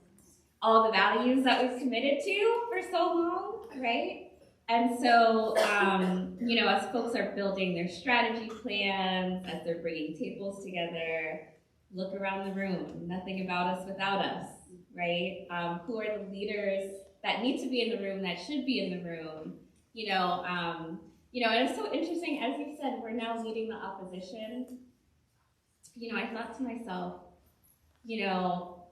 all the values that we've committed to for so long, right? And so, you know, as folks are building their strategy plans, as they're bringing tables together, look around the room, nothing about us without us, right? Who are the leaders that need to be in the room, that should be in the room? You know, and it's so interesting, as you said, we're now leading the opposition. You know, I thought to myself, you know,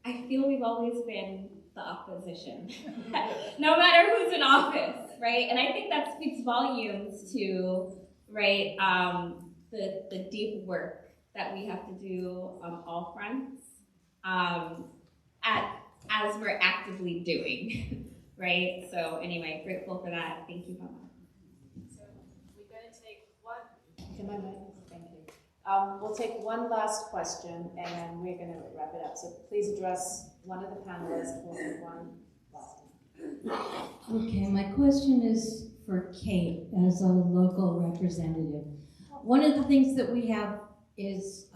I feel we've always been the opposition, no matter who's in office, right? And I think that speaks volumes to, right, the deep work that we have to do on all fronts as we're actively doing, right? So anyway, grateful for that. Thank you, Mama. So we're going to take one. Can I make this? Thank you. We'll take one last question and then we're going to wrap it up. So please address one of the panelists. We'll take one last one. Okay, my question is for Kate as a local representative. One of the things that we have is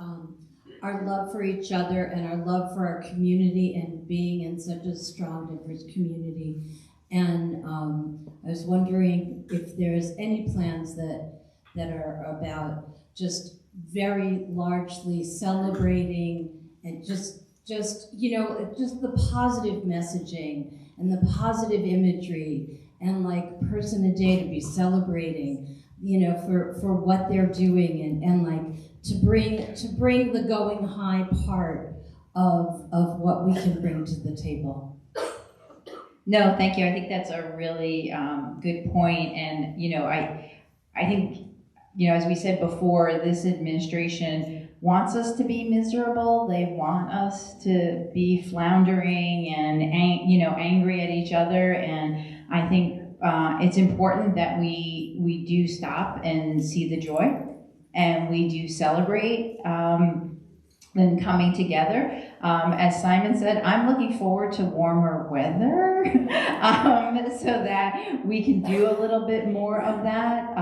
our love for each other and our love for our community and being in such a strong, diverse community. And I was wondering if there's any plans that are about just very largely celebrating and just you know, just the positive messaging and the positive imagery and like person a day to be celebrating, you know, for what they're doing and like to bring the going high part of what we can bring to the table. No, thank you. I think that's a really good point. And, you know, I think, you know, as we said before, this administration wants us to be miserable. They want us to be floundering and, you know, angry at each other. And I think it's important that we do stop and see the joy, and we do celebrate them coming together. As Simon said, I'm looking forward to warmer weather so that we can do a little bit more of that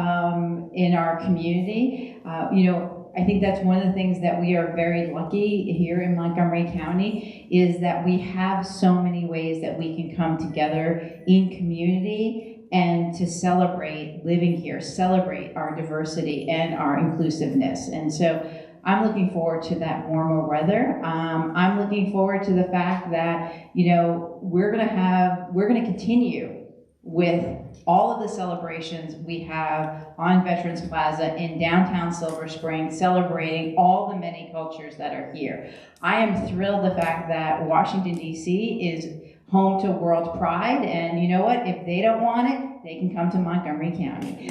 in our community. You know, I think that's one of the things that we are very lucky here in Montgomery County is that we have so many ways that we can come together in community and to celebrate living here, celebrate our diversity and our inclusiveness. And so I'm looking forward to that warmer weather. I'm looking forward to the fact that, you know, we're gonna continue with all of the celebrations we have on Veterans Plaza in downtown Silver Spring, celebrating all the many cultures that are here. I am thrilled the fact that Washington, D.C. is home to World Pride, and you know what? If they don't want it, they can come to Montgomery County.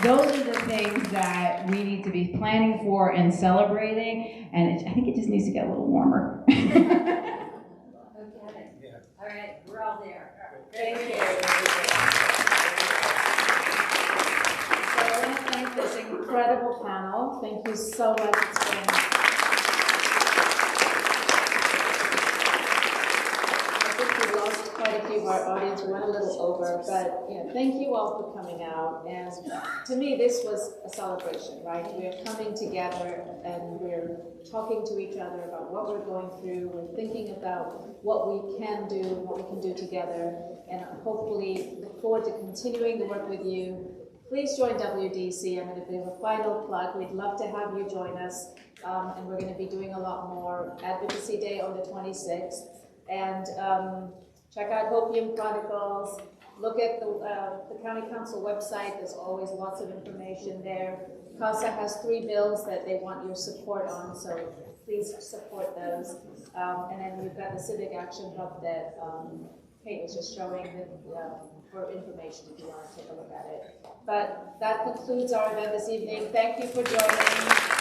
Those are the things that we need to be planning for and celebrating, and I think it just needs to get a little warmer. All right, we're all there. Thank you. So I want to thank this incredible panel. Thank you so much. It's been quite a few of our audience. We went a little over, but you know, thank you all for coming out. And to me, this was a celebration, right? We're coming together and we're talking to each other about what we're going through. We're thinking about what we can do, what we can do together, and hopefully look forward to continuing to work with you. Please join WDC. I'm going to do a final plug. We'd love to have you join us, and we're going to be doing a lot more. Advocacy Day on the 26th. And check out Hopium Chronicles. Look at the County Council website. There's always lots of information there. CASA has 3 bills that they want your support on, so please support those. And then we've got the Civic Action Hub that Kate was just showing for information if you want to take a look at it. But that concludes our event this evening. Thank you for joining.